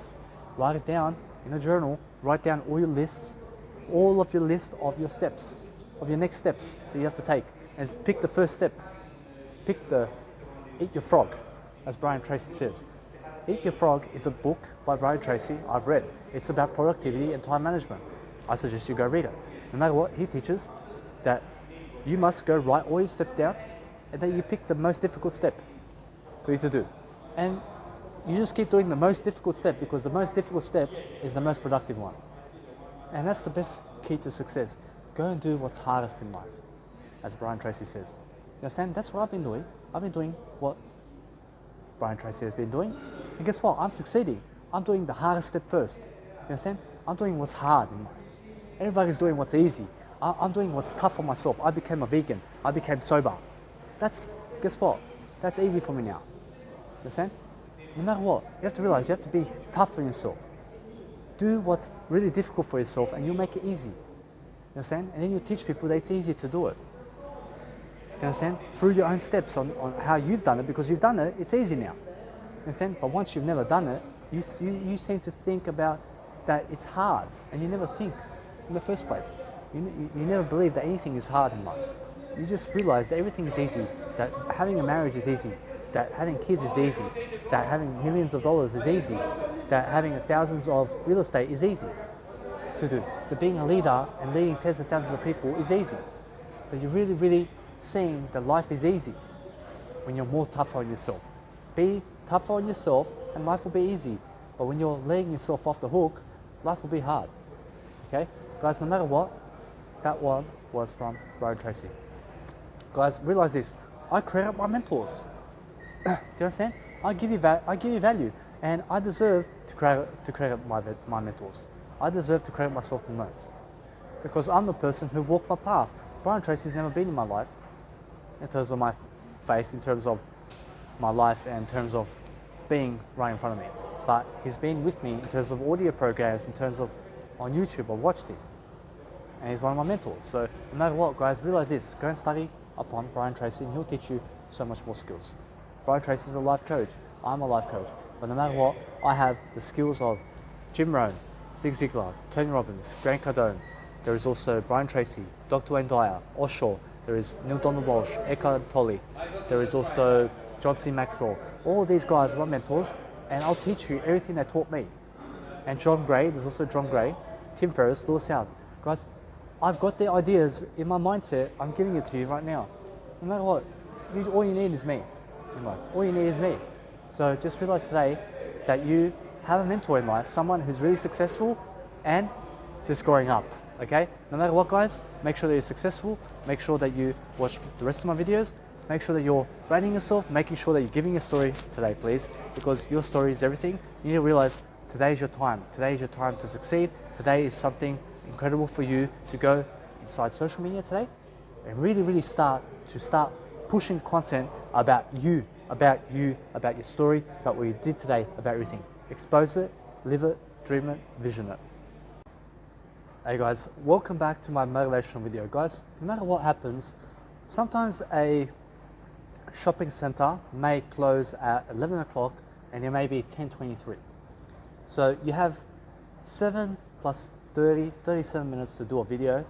C: Write it down in a journal. Write down all your lists, all of your list of your steps, of your next steps that you have to take, and pick the first step. Eat Your Frog, as Brian Tracy says. Eat Your Frog is a book by Brian Tracy I've read. It's about productivity and time management. I suggest you go read it. No matter what, he teaches that you must go write all your steps down and then you pick the most difficult step for you to do. And you just keep doing the most difficult step because the most difficult step is the most productive one. And that's the best key to success. Go and do what's hardest in life, as Brian Tracy says. You understand? That's what I've been doing. I've been doing what Brian Tracy has been doing. And guess what? I'm succeeding. I'm doing the hardest step first. You understand? I'm doing what's hard in life. Everybody's doing what's easy. I'm doing what's tough on myself. I became a vegan. I became sober. Guess what? That's easy for me now. You understand? No matter what, you have to realize you have to be tough on yourself. Do what's really difficult for yourself and you'll make it easy. You understand? And then you teach people that it's easy to do it. You understand? Through your own steps on how you've done it, because you've done it, it's easy now. You understand? But once you've never done it, you seem to think about that it's hard, and you never think in the first place. You never believe that anything is hard in life. You just realize that everything is easy, that having a marriage is easy, that having kids is easy, that having millions of dollars is easy, that having thousands of real estate is easy to do, that being a leader and leading tens of thousands of people is easy. That you're really, really seeing that life is easy when you're more tougher on yourself. Be tougher on yourself and life will be easy. But when you're letting yourself off the hook, life will be hard. Okay? Guys, no matter what, that one was from Brian Tracy. Guys, realize this. I credit my mentors. Do you understand? I give you value, and I deserve to credit my mentors. I deserve to credit myself the most because I'm the person who walked my path. Brian Tracy's never been in my life, in terms of my face, in terms of my life, and in terms of being right in front of me. But he's been with me in terms of audio programs, in terms of on YouTube. I've watched him, and he's one of my mentors. So no matter what, guys, realize this: go and study upon Brian Tracy, and he'll teach you so much more skills. Brian Tracy is a life coach. I'm a life coach. But no matter what, I have the skills of Jim Rohn, Zig Ziglar, Tony Robbins, Grant Cardone. There is also Brian Tracy, Dr. Wayne Dyer, Osho. There is Neil Donald Walsh, Eckhart Tolle. There is also John C. Maxwell. All of these guys are my mentors, and I'll teach you everything they taught me. And John Gray, there's also John Gray, Tim Ferriss, Lewis Howes. Guys, I've got the ideas in my mindset. I'm giving it to you right now. No matter what, all you need is me. All you need is me. So just realize today that you have a mentor in life, someone who's really successful and just growing up. Okay? No matter what, guys, make sure that you're successful. Make sure that you watch the rest of my videos. Make sure that you're branding yourself, making sure that you're giving your story today, please, because your story is everything. You need to realize today is your time. Today is your time to succeed. Today is something incredible for you to go inside social media today and really, really start pushing content about you, about your story, about what you did today, about everything. Expose it, live it, dream it, vision it. Hey guys, welcome back to my motivational video. Guys, no matter what happens, sometimes a shopping center may close at 11 o'clock and it may be 10:23. So you have 7 plus 30, 37 minutes to do a video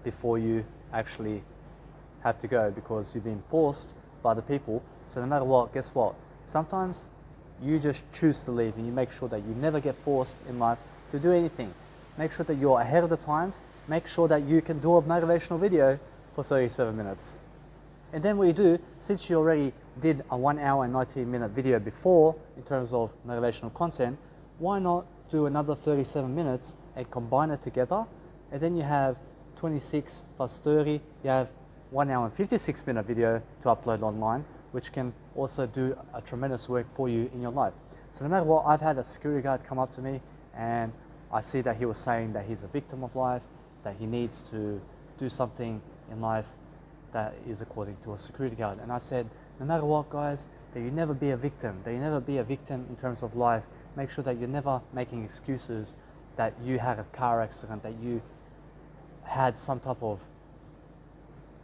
C: before you actually have to go because you've been forced by the people. So no matter what, guess what? Sometimes you just choose to leave and you make sure that you never get forced in life to do anything. Make sure that you're ahead of the times. Make sure that you can do a motivational video for 37 minutes. And then what you do, since you already did a 1 hour and 19-minute video before in terms of motivational content, why not do another 37 minutes and combine it together? And then you have 26 plus 30, you have 1 hour and 56-minute video to upload online, which can also do a tremendous work for you in your life. So no matter what, I've had a security guard come up to me and I see that he was saying that he's a victim of life, that he needs to do something in life that is according to a security guard. And I said, no matter what, guys, that you never be a victim, that you never be a victim in terms of life. Make sure that you're never making excuses that you had a car accident, that you had some type of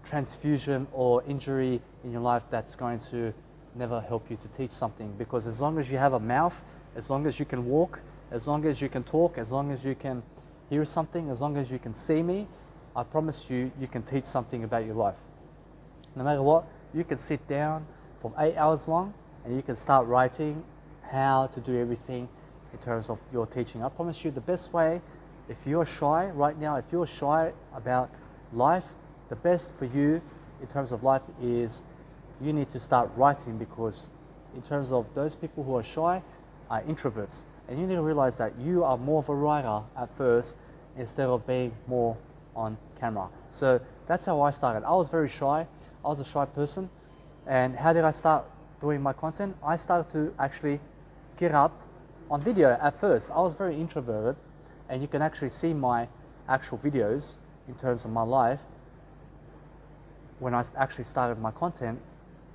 C: transfusion or injury in your life that's going to never help you to teach something. Because as long as you have a mouth, as long as you can walk, as long as you can talk, as long as you can hear something, as long as you can see me, I promise you, you can teach something about your life. No matter what, you can sit down for 8 hours long and you can start writing how to do everything in terms of your teaching. I promise you the best way, if you're shy right now, if you're shy about life, the best for you in terms of life is you need to start writing, because in terms of those people who are shy are introverts. And you need to realize that you are more of a writer at first instead of being more on camera. So that's how I started. I was very shy. I was a shy person. And how did I start doing my content? I started to actually get up on video at first. I was very introverted, and you can actually see my actual videos in terms of my life when I actually started my content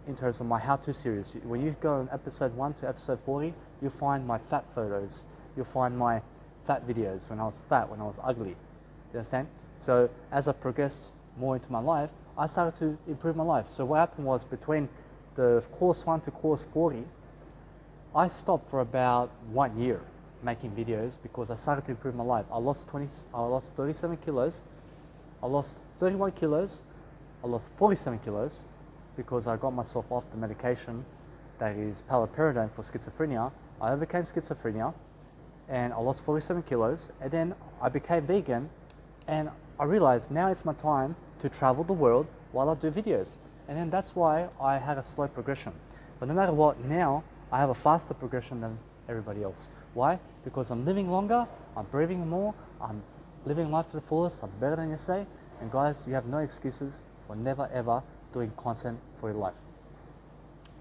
C: in terms of my how-to series. When you go on episode 1 to episode 40, you'll find my fat photos. You'll find my fat videos when I was fat, when I was ugly. Do you understand? So as I progressed more into my life, I started to improve my life. So what happened was, between the course 1 to course 40, I stopped for about 1 year making videos because I started to improve my life. I lost 37 kilos, I lost 31 kilos, I lost 47 kilos because I got myself off the medication that is paliperidone for schizophrenia. I overcame schizophrenia and I lost 47 kilos, and then I became vegan, and I realized now it's my time to travel the world while I do videos. And then that's why I had a slow progression. But no matter what, now I have a faster progression than everybody else. Why? Because I'm living longer, I'm breathing more, I'm living life to the fullest, I'm better than yesterday. And guys, you have no excuses for never ever doing content for your life.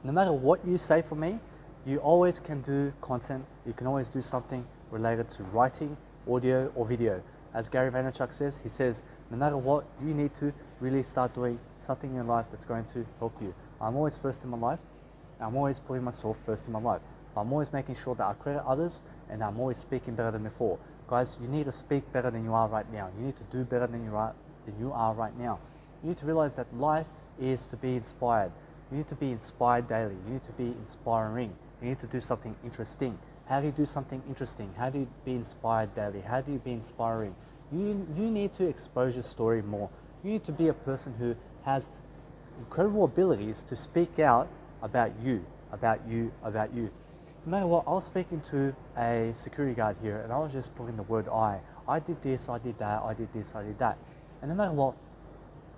C: No matter what you say for me, you always can do content. You can always do something related to writing, audio, or video. As Gary Vaynerchuk says, he says, no matter what, you need to really start doing something in your life that's going to help you. I'm always first in my life. I'm always putting myself first in my life. I'm always making sure that I credit others, and I'm always speaking better than before. Guys, you need to speak better than you are right now. You need to do better than you are right now. You need to realize that life is to be inspired. You need to be inspired daily. You need to be inspiring. You need to do something interesting. How do you do something interesting? How do you be inspired daily? How do you be inspiring? You need to expose your story more. You need to be a person who has incredible abilities to speak out about you, about you, about you. No matter what, I was speaking to a security guard here, and I was just putting the word I. I did this, I did that, I did this, I did that. And no matter what,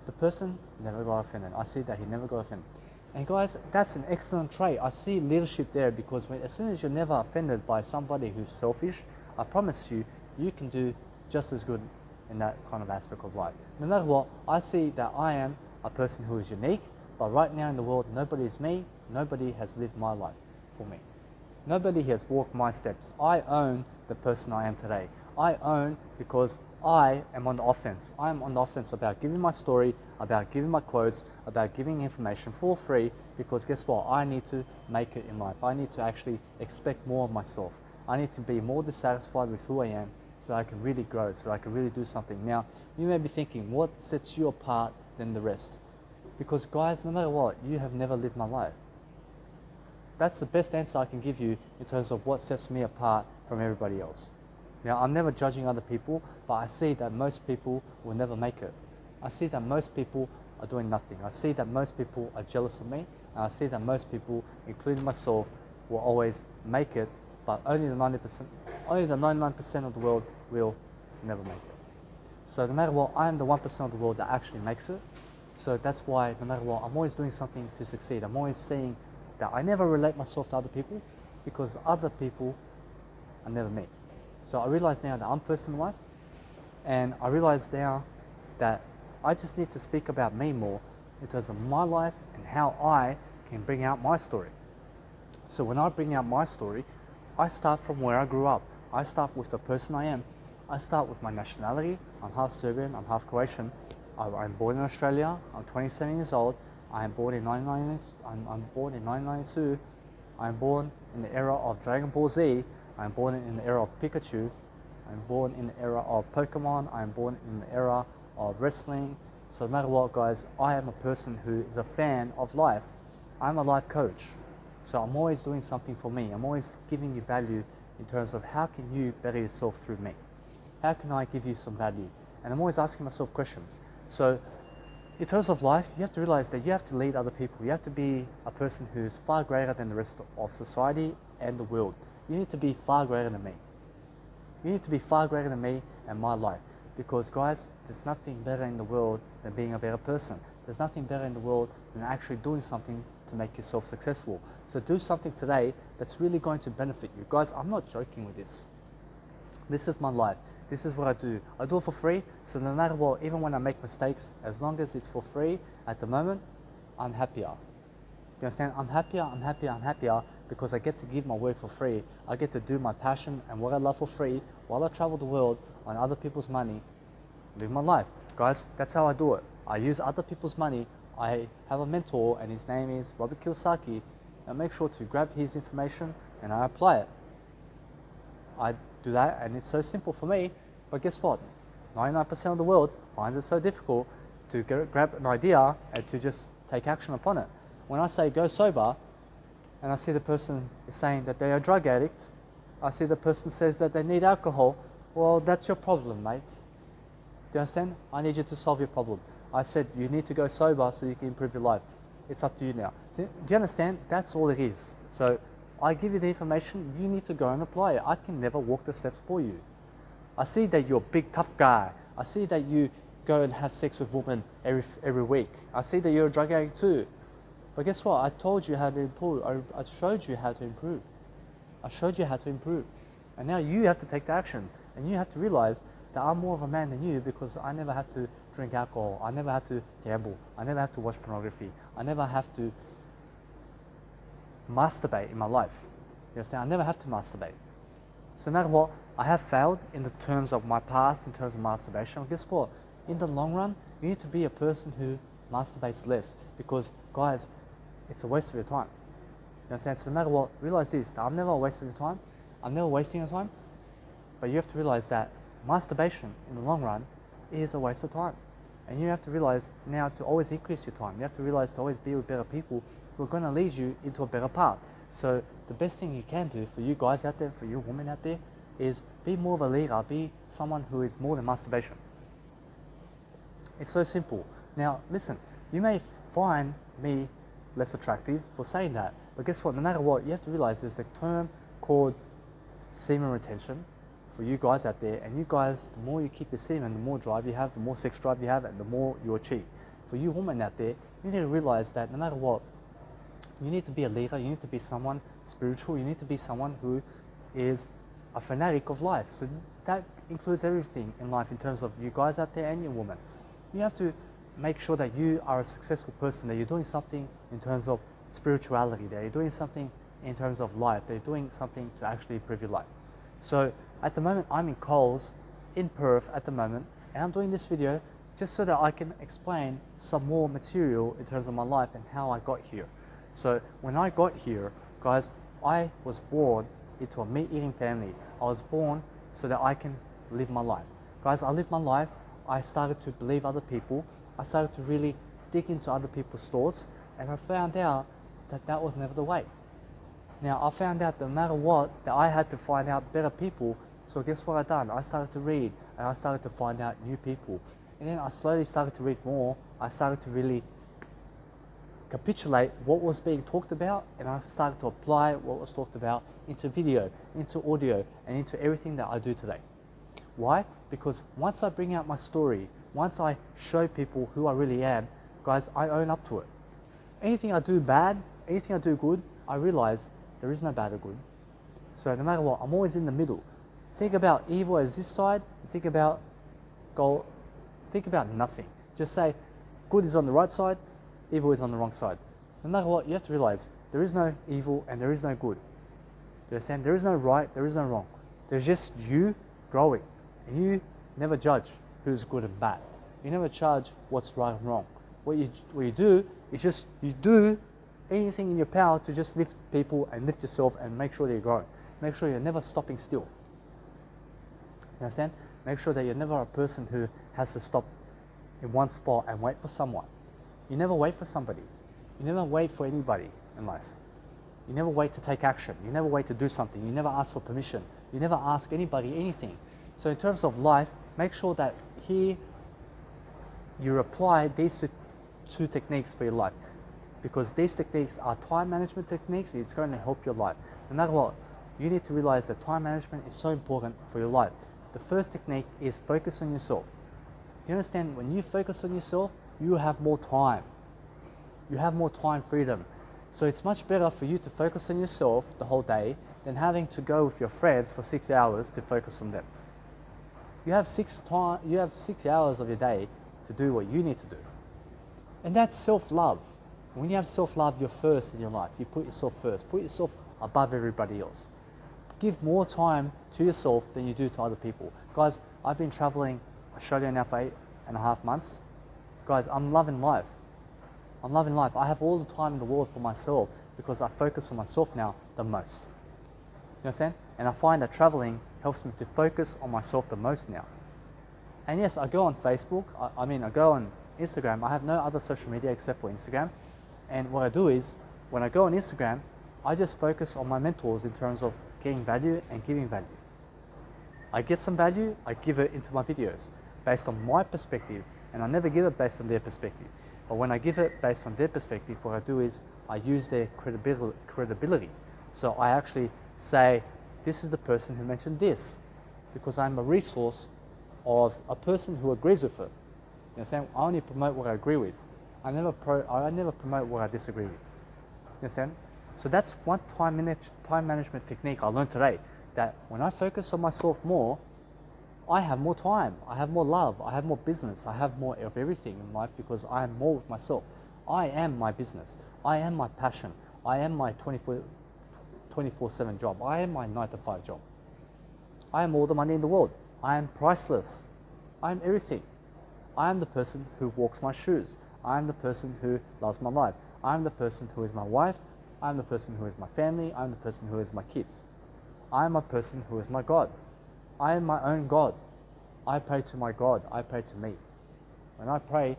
C: the person never got offended. I see that he never got offended. And guys, that's an excellent trait. I see leadership there, because as soon as you're never offended by somebody who's selfish, I promise you, you can do just as good in that kind of aspect of life. No matter what, I see that I am a person who is unique, but right now in the world, nobody is me. Nobody has lived my life for me. Nobody has walked my steps. I own the person I am today. I own because I am on the offense. I am on the offense about giving my story, about giving my quotes, about giving information for free, because guess what? I need to make it in life. I need to actually expect more of myself. I need to be more dissatisfied with who I am so I can really grow, so I can really do something. Now, you may be thinking, what sets you apart than the rest? Because guys, no matter what, you have never lived my life. That's the best answer I can give you in terms of what sets me apart from everybody else. Now, I'm never judging other people, but I see that most people will never make it. I see that most people are doing nothing. I see that most people are jealous of me, and I see that most people, including myself, will always make it, but only the 99% of the world will never make it. So no matter what, I am the 1% of the world that actually makes it. So that's why no matter what, I'm always doing something to succeed. I'm always saying that I never relate myself to other people because other people are never me. So I realize now that I'm first in life, and I realize now that I just need to speak about me more in terms of my life and how I can bring out my story. So when I bring out my story, I start from where I grew up. I start with the person I am. I start with my nationality. I'm half Serbian, I'm half Croatian. I'm born in Australia. I'm 27 years old. I'm born in 1992. I'm born in the era of Dragon Ball Z. I'm born in the era of Pikachu. I'm born in the era of Pokemon. I'm born in the era of wrestling. So no matter what, guys, I am a person who is a fan of life. I'm a life coach. So I'm always doing something for me. I'm always giving you value in terms of how can you better yourself through me? How can I give you some value? And I'm always asking myself questions. So in terms of life, you have to realize that you have to lead other people. You have to be a person who's far greater than the rest of society and the world. You need to be far greater than me. You need to be far greater than me and my life. Because guys, there's nothing better in the world than being a better person. There's nothing better in the world than actually doing something to make yourself successful. So do something today that's really going to benefit you. Guys, I'm not joking with this. This is my life. This is what I do. I do it for free, so no matter what, even when I make mistakes, as long as it's for free, at the moment, I'm happier. You understand? I'm happier because I get to give my work for free. I get to do my passion and what I love for free while I travel the world on other people's money, live my life. Guys, that's how I do it. I use other people's money. I have a mentor and his name is Robert Kiyosaki. I make sure to grab his information and I apply it. I do that and it's so simple for me, but guess what? 99% of the world finds it so difficult to grab an idea and to just take action upon it. When I say go sober and I see the person is saying that they are a drug addict, I see the person says that they need alcohol, well, that's your problem, mate. Do you understand? I need you to solve your problem. I said you need to go sober so you can improve your life. It's up to you now. Do you understand? That's all it is. So I give you the information, you need to go and apply it. I can never walk the steps for you. I see that you're a big tough guy. I see that you go and have sex with women every week. I see that you're a drug addict too. But guess what? I told you how to improve. I showed you how to improve. I showed you how to improve. And now you have to take the action. And you have to realize that I'm more of a man than you because I never have to drink alcohol. I never have to gamble. I never have to watch pornography. I never have to masturbate in my life. You understand? I never have to masturbate. So no matter what, I have failed in the terms of my past, in terms of masturbation. Guess what? In the long run, you need to be a person who masturbates less because, guys, it's a waste of your time. You understand? So no matter what, realize this, that I'm never wasting your time. I'm never wasting your time. But you have to realize that masturbation in the long run is a waste of time. And you have to realize now to always increase your time. You have to realize to always be with better people who are going to lead you into a better path. So the best thing you can do for you guys out there, for you women out there, is be more of a leader, be someone who is more than masturbation. It's so simple. Now, listen, you may find me less attractive for saying that, but guess what? No matter what, you have to realize there's a term called semen retention for you guys out there, and you guys, the more you keep your semen, the more drive you have, the more sex drive you have, and the more you achieve. For you women out there, you need to realize that no matter what, you need to be a leader, you need to be someone spiritual, you need to be someone who is a fanatic of life. So that includes everything in life in terms of you guys out there and your woman. You have to make sure that you are a successful person, that you're doing something in terms of spirituality, that you're doing something in terms of life, that you're doing something to actually improve your life. So at the moment, I'm in Coles in Perth at the moment, and I'm doing this video just so that I can explain some more material in terms of my life and how I got here. So when I got here, guys, I was born into a meat-eating family. I was born so that I can live my life. Guys, I lived my life. I started to believe other people. I started to really dig into other people's thoughts, and I found out that that was never the way. Now, I found out that no matter what, that I had to find out better people. So guess what I done? I started to read, and I started to find out new people. And then I slowly started to read more. I started to really capitulate what was being talked about, and I started to apply what was talked about into video, into audio, and into everything that I do today. Why? Because once I bring out my story, once I show people who I really am, guys, I own up to it. Anything I do bad, anything I do good, I realize there is no bad or good. So no matter what, I'm always in the middle. Think about evil as this side, think about goal, think about nothing. Just say good is on the right side, evil is on the wrong side. No matter what, you have to realize there is no evil and there is no good. You understand? There is no right, there is no wrong. There's just you growing. And you never judge who's good and bad. You never judge what's right and wrong. What you do is just you do anything in your power to just lift people and lift yourself and make sure that you're growing. Make sure you're never stopping still. You understand? Make sure that you're never a person who has to stop in one spot and wait for someone. You never wait for somebody. You never wait for anybody in life. You never wait to take action. You never wait to do something. You never ask for permission. You never ask anybody anything. So in terms of life, make sure that here you apply these two techniques for your life, because these techniques are time management techniques. It's going to help your life. No matter what, you need to realize that time management is so important for your life. The first technique is focus on yourself. You understand, when you focus on yourself, you have more time. You have more time freedom. So it's much better for you to focus on yourself the whole day than having to go with your friends for 6 hours to focus on them. You have 6 hours of your day to do what you need to do. And that's self-love. When you have self-love, you're first in your life. You put yourself first. Put yourself above everybody else. Give more time to yourself than you do to other people. Guys, I've been traveling Australia now for 8.5 months. Guys, I'm loving life. I'm loving life. I have all the time in the world for myself because I focus on myself now the most. You understand? And I find that traveling helps me to focus on myself the most now. And yes, I go on Facebook. I go on Instagram. I have no other social media except for Instagram. And what I do is, when I go on Instagram, I just focus on my mentors in terms of getting value and giving value. I get some value, I give it into my videos based on my perspective, and I never give it based on their perspective. But when I give it based on their perspective, what I do is I use their credibility. So I actually say, this is the person who mentioned this, because I'm a resource of a person who agrees with it. You understand? I only promote what I agree with. I never promote what I disagree with. You understand? So that's one time management technique I learned today, that when I focus on myself more, I have more time, I have more love, I have more business, I have more of everything in life because I am more with myself. I am my business. I am my passion. I am my 24/7 job. I am my 9-to-5 job. I am all the money in the world. I am priceless. I am everything. I am the person who walks my shoes. I am the person who loves my life. I am the person who is my wife. I am the person who is my family. I am the person who is my kids. I am a person who is my God. I am my own God. I pray to my God. I pray to me. When I pray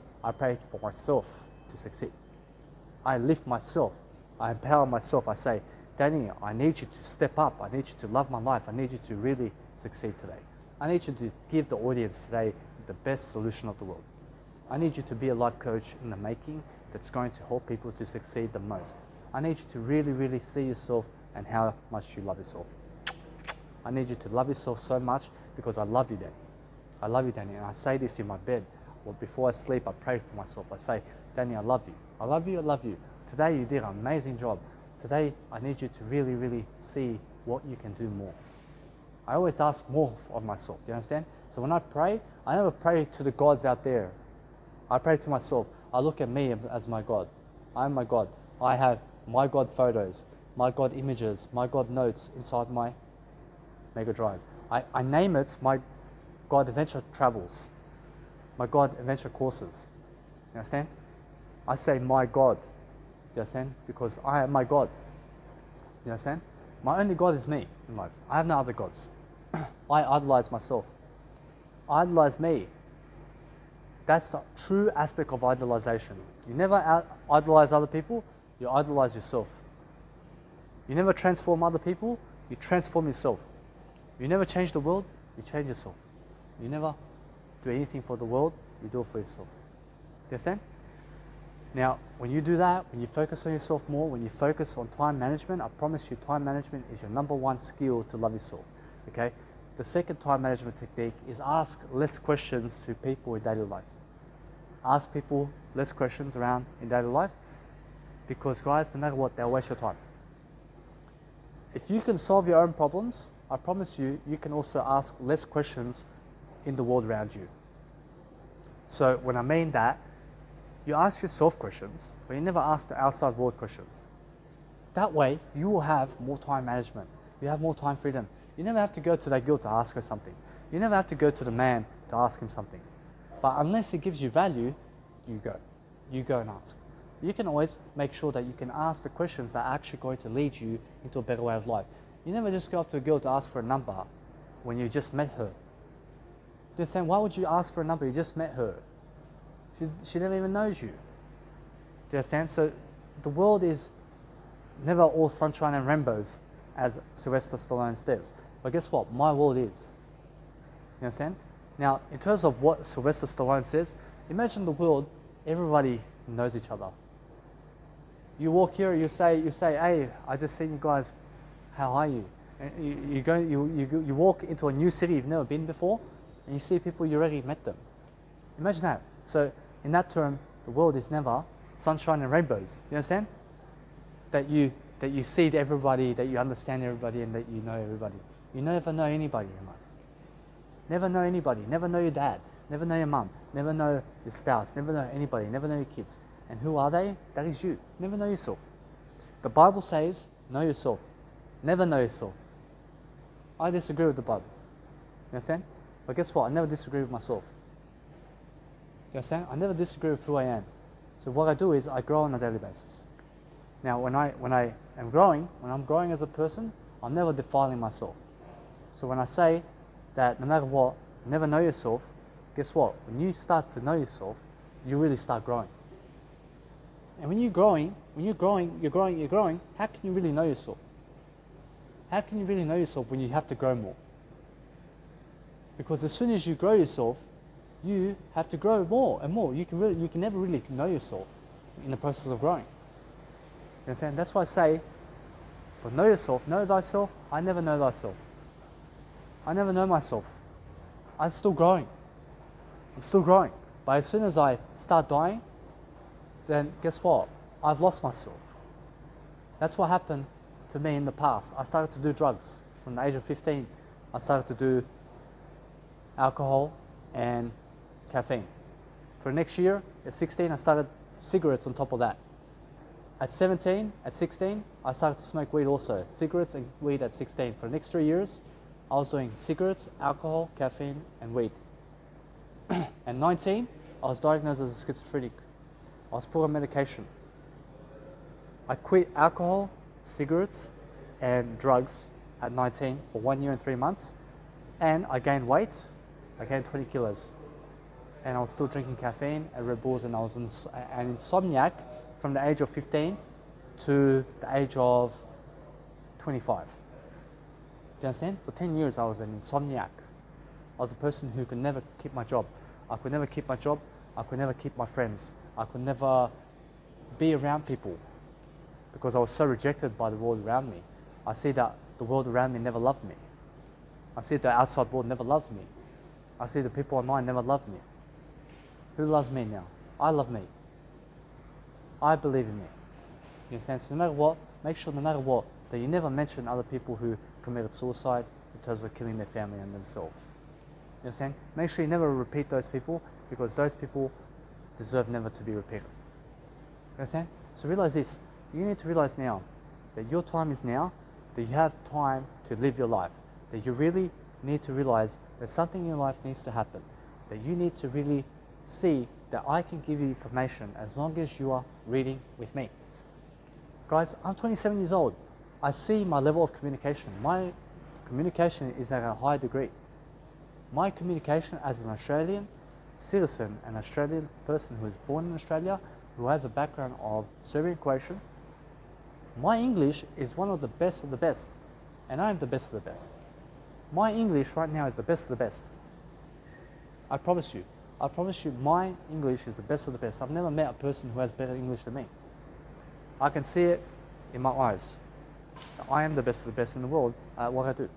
C: for myself to succeed. I lift myself. I empower myself. I say, Danny, I need you to step up. I need you to love my life. I need you to really succeed today. I need you to give the audience today the best solution of the world. I need you to be a life coach in the making that's going to help people to succeed the most. I need you to really, really see yourself and how much you love yourself. I need you to love yourself so much because I love you, Danny. I love you, Danny. And I say this in my bed. Well, before I sleep, I pray for myself. I say, Danny, I love you. I love you, I love you. Today you did an amazing job. Today I need you to really, really see what you can do more. I always ask more of myself. Do you understand? So when I pray, I never pray to the gods out there. I pray to myself. I look at me as my God. I am my God. I have my God photos, my God images, my God notes inside my Mega Drive. I name it my God Adventure Travels, my God Adventure Courses. You understand? I say my God. Do you understand? Because I am my God. You understand? My only God is me in life. I have no other gods. I idolize myself. I idolize me. That's the true aspect of idolization. You never idolize other people, you idolize yourself. You never transform other people, you transform yourself. You never change the world, you change yourself. You never do anything for the world, you do it for yourself. Do you understand? Now, when you do that, when you focus on yourself more, when you focus on time management, I promise you time management is your number one skill to love yourself. Okay? The second time management technique is ask less questions to people in daily life. Ask people less questions around in daily life, because guys, no matter what, they'll waste your time. If you can solve your own problems, I promise you, you can also ask less questions in the world around you. So when I mean that, you ask yourself questions, but you never ask the outside world questions. That way, you will have more time management. You have more time freedom. You never have to go to that girl to ask her something. You never have to go to the man to ask him something. But unless it gives you value, you go. You go and ask. You can always make sure that you can ask the questions that are actually going to lead you into a better way of life. You never just go up to a girl to ask for a number when you just met her. Do you understand? Why would you ask for a number? You just met her. She never even knows you. Do you understand? So the world is never all sunshine and rainbows, as Sylvester Stallone says. But guess what? My world is. You understand? Now, in terms of what Sylvester Stallone says, imagine the world, everybody knows each other. You walk here, you say, hey, I just seen you guys, how are you? And you walk into a new city you've never been before, and you see people you already met them. Imagine that. So in that term, the world is never sunshine and rainbows. You understand? That you see everybody, that you understand everybody, and that you know everybody. You never know anybody in life. Never know anybody. Never know your dad. Never know your mum. Never know your spouse. Never know anybody. Never know your kids. And who are they? That is you. Never know yourself. The Bible says, know yourself. Never know yourself. I disagree with the Bible. You understand? But guess what? I never disagree with myself. You understand? I never disagree with who I am. So what I do is I grow on a daily basis. Now, when I'm growing as a person, I'm never defiling myself. So when I say that no matter what, never know yourself, guess what? When you start to know yourself, you really start growing. And when you're growing, how can you really know yourself? How can you really know yourself when you have to grow more? Because as soon as you grow yourself, you have to grow more and more. You can never really know yourself in the process of growing. You understand? That's why I say, for know yourself, know thyself, I never know thyself. I never know myself. I'm still growing. I'm still growing. But as soon as I start dying, then guess what? I've lost myself. That's what happened to me in the past. I started to do drugs. From the age of 15, I started to do alcohol and caffeine. For the next year, at 16, I started cigarettes on top of that. At 17, at 16, I started to smoke weed also. Cigarettes and weed at 16. For the next 3 years, I was doing cigarettes, alcohol, caffeine, and weed. At 19, I was diagnosed as a schizophrenic. I was put on medication. I quit alcohol, cigarettes, and drugs at 19 for 1 year and 3 months. And I gained weight. I gained 20 kilos. And I was still drinking caffeine and Red Bulls, and I was an insomniac from the age of 15 to the age of 25. Do you understand? For 10 years, I was an insomniac. I was a person who could never keep my job. I could never keep my job. I could never keep my friends. I could never be around people because I was so rejected by the world around me. I see that the world around me never loved me. I see the outside world never loves me. I see the people online never love me. Who loves me now? I love me. I believe in me. You understand? So no matter what, make sure no matter what, that you never mention other people who committed suicide in terms of killing their family and themselves. You understand? Make sure you never repeat those people, because those people deserve never to be repeated. You understand? So realize this. You need to realize now that your time is now, that you have time to live your life, that you really need to realize that something in your life needs to happen, that you need to really see that I can give you information as long as you are reading with me. Guys, I'm 27 years old. I see my level of communication. My communication is at a high degree. My communication as an Australian citizen, an Australian person who is born in Australia, who has a background of Serbian Croatian, my English is one of the best, and I am the best of the best. My English right now is the best of the best. I promise you. I promise you my English is the best of the best. I've never met a person who has better English than me. I can see it in my eyes. I am the best of the best in the world at what I do.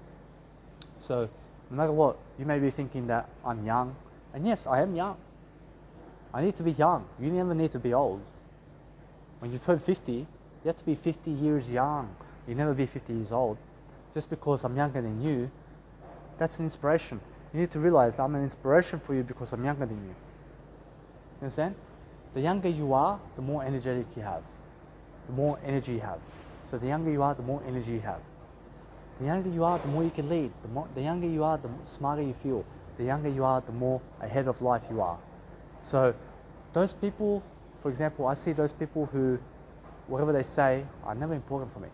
C: So no matter what, you may be thinking that I'm young. And yes, I am young. I need to be young. You never need to be old. When you turn 50, you have to be 50 years young. You never be 50 years old. Just because I'm younger than you, that's an inspiration. You need to realize I'm an inspiration for you because I'm younger than you. You understand? The younger you are, the more energetic you have. The more energy you have. So the younger you are, the more energy you have. The younger you are, the more you can lead. The younger you are, the smarter you feel. The younger you are, the more ahead of life you are. So those people, for example, I see those people who, whatever they say, are never important for me.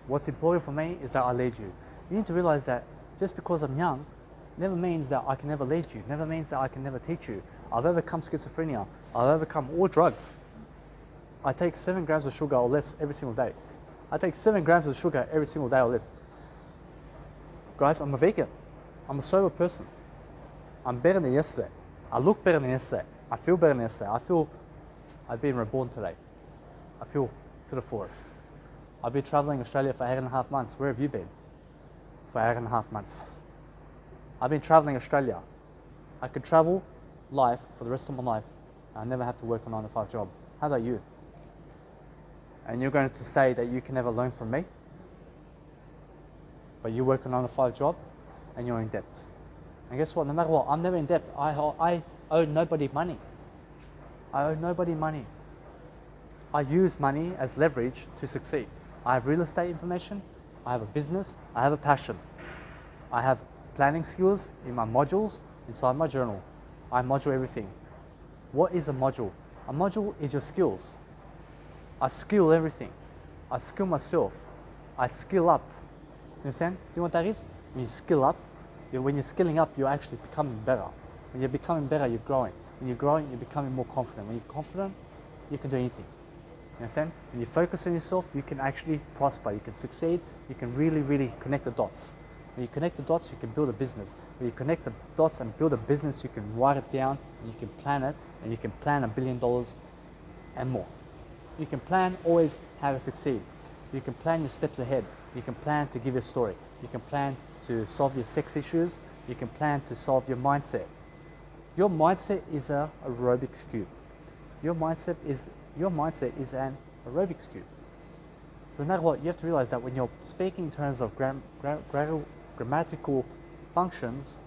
C: What's important for me is that I lead you. You need to realize that just because I'm young, never means that I can never lead you, never means that I can never teach you. I've overcome schizophrenia. I've overcome all drugs. I take 7 grams of sugar or less every single day. I take 7 grams of sugar every single day or less. Guys, I'm a vegan. I'm a sober person. I'm better than yesterday. I look better than yesterday. I feel better than yesterday. I feel I've been reborn today. I feel to the fullest. I've been traveling Australia for 8.5 months. Where have you been? For 8.5 months. I've been traveling Australia. I could travel life for the rest of my life. I never have to work a 9-to-5 job. How about you? And you're going to say that you can never learn from me? But you work a 9-to-5 job and you're in debt. And guess what? No matter what, I'm never in debt. I owe nobody money. I owe nobody money. I use money as leverage to succeed. I have real estate information. I have a business. I have a passion. I have planning skills in my modules inside my journal. I module everything. What is a module? A module is your skills. I skill everything. I skill myself. I skill up. You understand? You know what that is? When you skill up, when you're skilling up, you're actually becoming better. When you're becoming better, you're growing. When you're growing, you're becoming more confident. When you're confident, you can do anything. You understand? When you focus on yourself, you can actually prosper. You can succeed. You can really, really connect the dots. When you connect the dots, you can build a business. When you connect the dots and build a business, you can write it down, and you can plan it, and you can plan $1 billion and more. You can plan always how to succeed. You can plan your steps ahead. You can plan to give your story. You can plan to solve your sex issues. You can plan to solve your mindset. Your mindset is a Rubik's Cube. Your mindset is an Rubik's Cube. So no matter what, you have to realize that when you're speaking in terms of grammatical functions,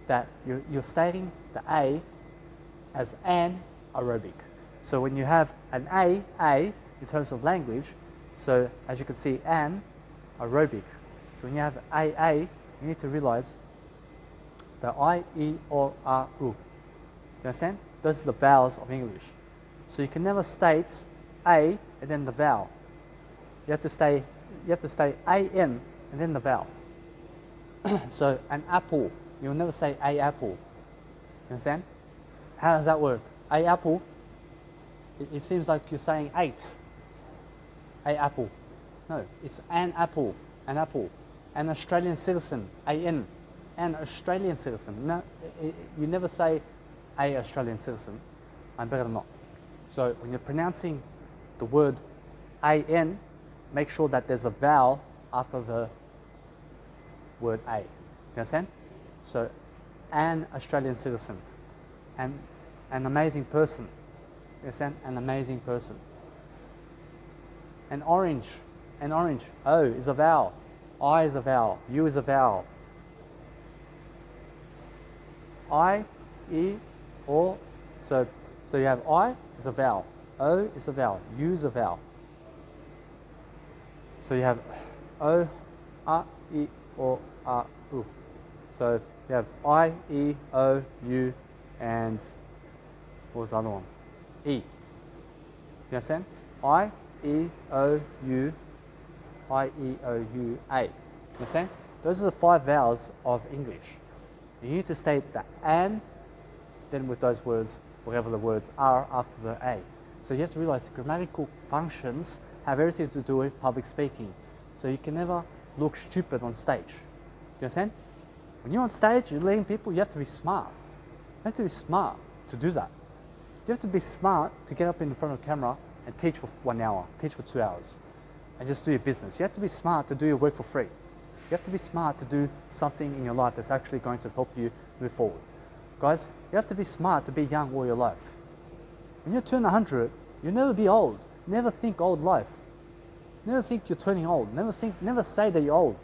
C: that you're stating the A as an aerobic. So when you have an A in terms of language, so as you can see, an aerobic. So when you have A, you need to realize the I, E, O, R, U. You understand? Those are the vowels of English. So you can never state A and then the vowel. You have to stay A-N and then the vowel. So an apple, you'll never say a apple. You understand? How does that work? A apple, it seems like you're saying 8. A apple. No, it's an apple. An apple. An Australian citizen. A-N. An Australian citizen. No, you never say a Australian citizen. I'm better than not. So when you're pronouncing the word A-N, make sure that there's a vowel after the word A. You understand? So an Australian citizen. An amazing person. You understand? An amazing person. An orange. An orange. O is a vowel. I is a vowel. U is a vowel. I, E, O. So you have I is a vowel. O is a vowel. U is a vowel. So you have O, A, E, O, A, U. So you have I, E, O, U, and what was the other one? E. You understand? I, E, O, U, I, E, O, U, A. You understand? Those are the 5 vowels of English. You need to state the an then with those words, whatever the words are after the A. So you have to realize the grammatical functions have everything to do with public speaking. So you can never look stupid on stage. Do you understand? When you're on stage, you're leading people, you have to be smart. You have to be smart to do that. You have to be smart to get up in front of the camera and teach for 1 hour, teach for 2 hours, and just do your business. You have to be smart to do your work for free. You have to be smart to do something in your life that's actually going to help you move forward. Guys, you have to be smart to be young all your life. When you turn 100, you'll never be old. Never think old life. Never think you're turning old. Never say that you're old.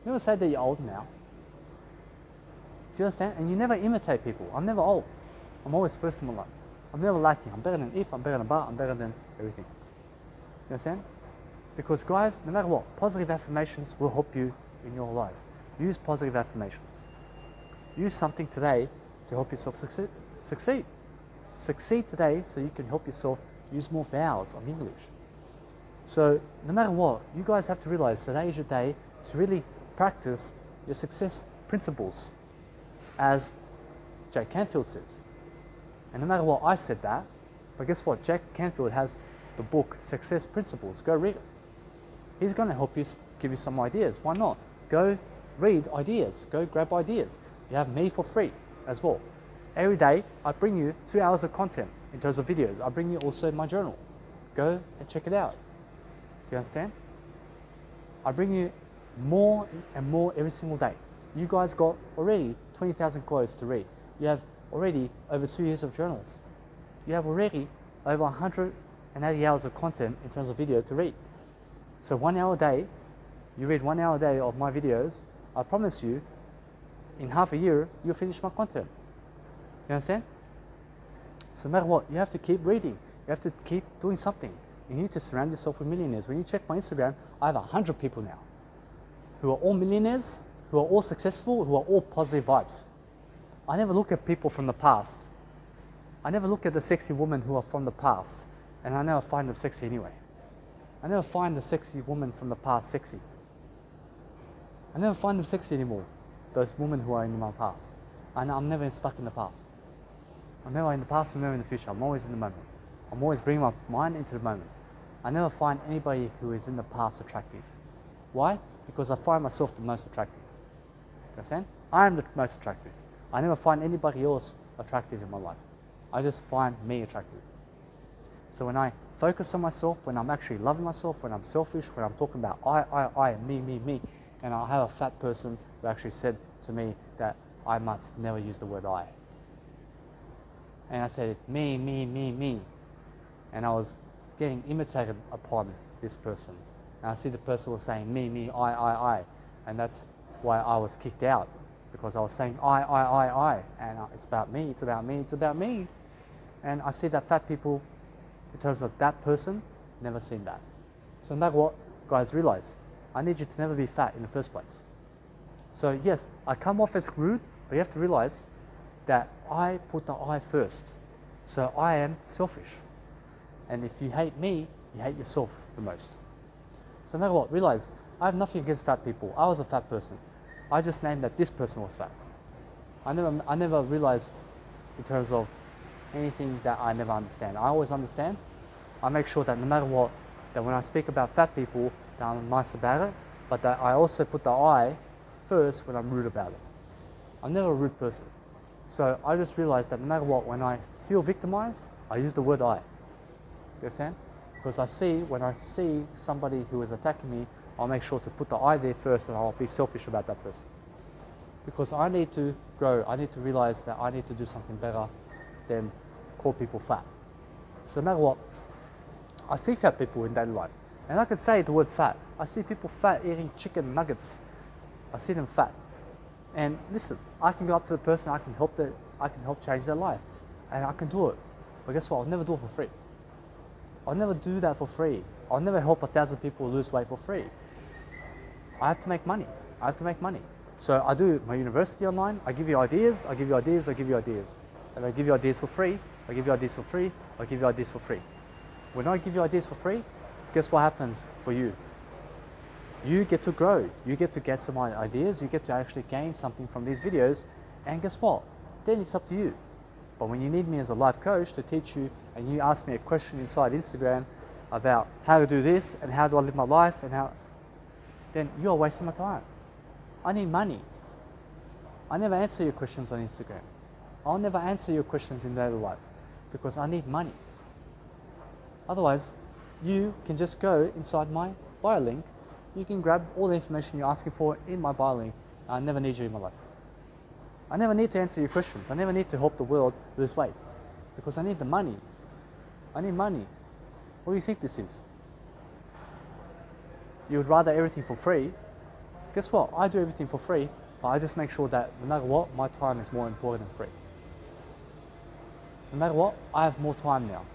C: Never say that you're old now. Do you understand? And you never imitate people. I'm never old. I'm always first in my life. I'm never lacking. I'm better than if, I'm better than but, I'm better than everything. You understand? Because guys, no matter what, positive affirmations will help you in your life. Use positive affirmations. Use something today to help yourself succeed. Succeed today so you can help yourself use more vowels of English. So no matter what, you guys have to realize today is your day to really practice your success principles, as Jack Canfield says. And no matter what, I said that, but guess what? Jack Canfield has the book Success Principles. Go read it. He's going to help you, give you some ideas. Why not? Go read ideas. Go grab ideas. You have me for free as well. Every day, I bring you 2 hours of content in terms of videos. I bring you also my journal. Go and check it out. Do you understand? I bring you more and more every single day. You guys got already 20,000 quotes to read. You have already over 2 years of journals. You have already over 180 hours of content in terms of video to read. So 1 hour a day, you read 1 hour a day of my videos, I promise you, in half a year, you'll finish my content. You understand? So no matter what, you have to keep reading. You have to keep doing something. You need to surround yourself with millionaires. When you check my Instagram, I have 100 people now who are all millionaires, who are all successful, who are all positive vibes. I never look at people from the past. I never look at the sexy women who are from the past, and I never find them sexy anyway. I never find the sexy woman from the past sexy. I never find them sexy anymore, those women who are in my past. And I'm never stuck in the past. I'm never in the past, I'm never in the future. I'm always in the moment. I'm always bringing my mind into the moment. I never find anybody who is in the past attractive. Why? Because I find myself the most attractive. You understand? I am the most attractive. I never find anybody else attractive in my life. I just find me attractive. So when I focus on myself, when I'm actually loving myself, when I'm selfish, when I'm talking about I, me, and I have a fat person who actually said to me that I must never use the word I. And I said, me. And I was getting imitated upon this person. And I see the person was saying me, I. And that's why I was kicked out, because I was saying I. And it's about me, it's about me, it's about me. And I see that fat people, in terms of that person, never seen that. So no matter what, guys, realize, I need you to never be fat in the first place. So yes, I come off as rude, but you have to realize that I put the I first. So I am selfish. And if you hate me, you hate yourself the most. So no matter what, realize, I have nothing against fat people. I was a fat person. I just named that this person was fat. I never realized in terms of anything that I never understand. I always understand. I make sure that no matter what, that when I speak about fat people, that I'm nice about it, but that I also put the I first when I'm rude about it. I'm never a rude person. So I just realized that no matter what, when I feel victimized, I use the word I. You understand? Because when I see somebody who is attacking me, I'll make sure to put the I there first, and I'll be selfish about that person. Because I need to grow. I need to realize that I need to do something better than call people fat. So no matter what, I see fat people in daily life. And I can say the word fat. I see people fat eating chicken nuggets. I see them fat. And listen, I can go up to the person, I can help change their life. And I can do it. But guess what? I'll never do it for free. I'll never do that for free. I'll never help 1,000 people lose weight for free. I have to make money. So I do my university online, I give you ideas, I give you ideas. And I give you ideas for free, I give you ideas for free. When I give you ideas for free, guess what happens for you? You get to grow. You get to get some ideas. You get to actually gain something from these videos. And guess what? Then it's up to you. But when you need me as a life coach to teach you, and you ask me a question inside Instagram about how to do this and how do I live my life and how, then you are wasting my time. I need money. I never answer your questions on Instagram. I'll never answer your questions in daily life because I need money. Otherwise, you can just go inside my bio link. You can grab all the information you're asking for in my bio link. I never need you in my life. I never need to answer your questions. I never need to help the world lose weight because I need the money. I need money. What do you think this is? You would rather everything for free. Guess what? I do everything for free, but I just make sure that no matter what, my time is more important than free. No matter what, I have more time now.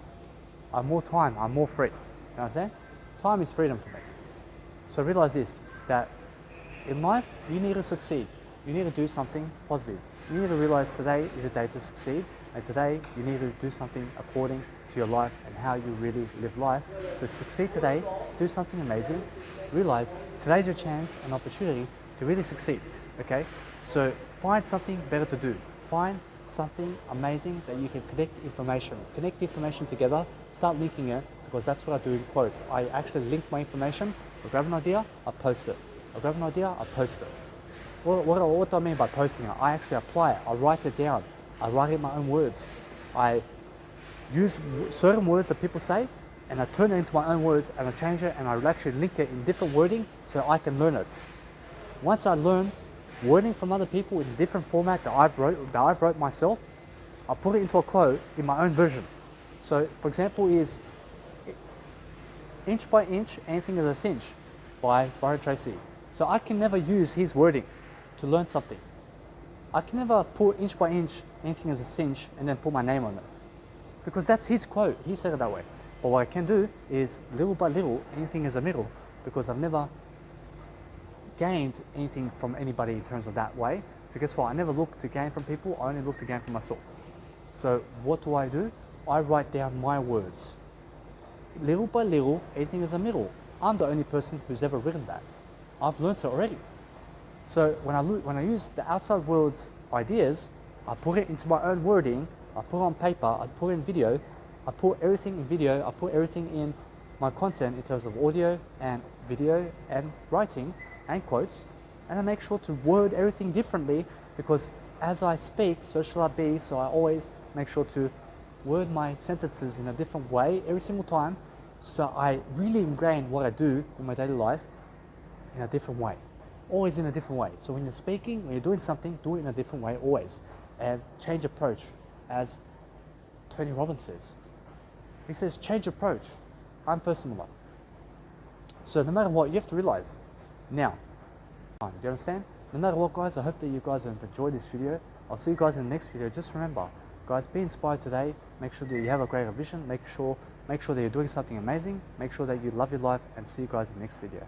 C: I have more time, I'm more free. You know what I'm saying? Time is freedom for me. So realize this, that in life, you need to succeed. You need to do something positive. You need to realize today is your day to succeed, and today you need to do something according to your life and how you really live life. So succeed today, do something amazing. Realize today's your chance and opportunity to really succeed, okay? So find something better to do. Find something amazing that you can connect information. Connect information together, start linking it, because that's what I do in quotes. I actually link my information. I grab an idea, I post it. I grab an idea, I post it. What do I mean by posting it? I actually apply it. I write it down. I write it in my own words. I use certain words that people say and I turn it into my own words and I change it and I actually link it in different wording so I can learn it. Once I learn wording from other people in different format that I've wrote myself, I put it into a quote in my own version. So for example is inch by inch, anything is a cinch by Byron Tracy. So I can never use his wording to learn something. I can never put inch by inch, anything is a cinch and then put my name on it. Because that's his quote, he said it that way. But what I can do is little by little, anything is a middle, because I've never gained anything from anybody in terms of that way. So guess what? I never look to gain from people, I only look to gain from myself. So what do? I write down my words. Little by little, anything is a middle. I'm the only person who's ever written that. I've learned it already. So when I use the outside world's ideas, I put it into my own wording, I put it on paper, I put it in video, I put everything in video, I put everything in my content in terms of audio and video and writing and quotes, and I make sure to word everything differently because as I speak, so shall I be, so I always make sure to word my sentences in a different way every single time so I really ingrain what I do in my daily life in a different way. Always in a different way. So when you're speaking, when you're doing something, do it in a different way always. And change approach, as Tony Robbins says. He says, change approach. I'm personal one. So no matter what, you have to realize now. Do you understand? No matter what, guys, I hope that you guys have enjoyed this video. I'll see you guys in the next video. Just remember, guys, be inspired today. Make sure that you have a greater vision. Make sure that you're doing something amazing. Make sure that you love your life, and see you guys in the next video.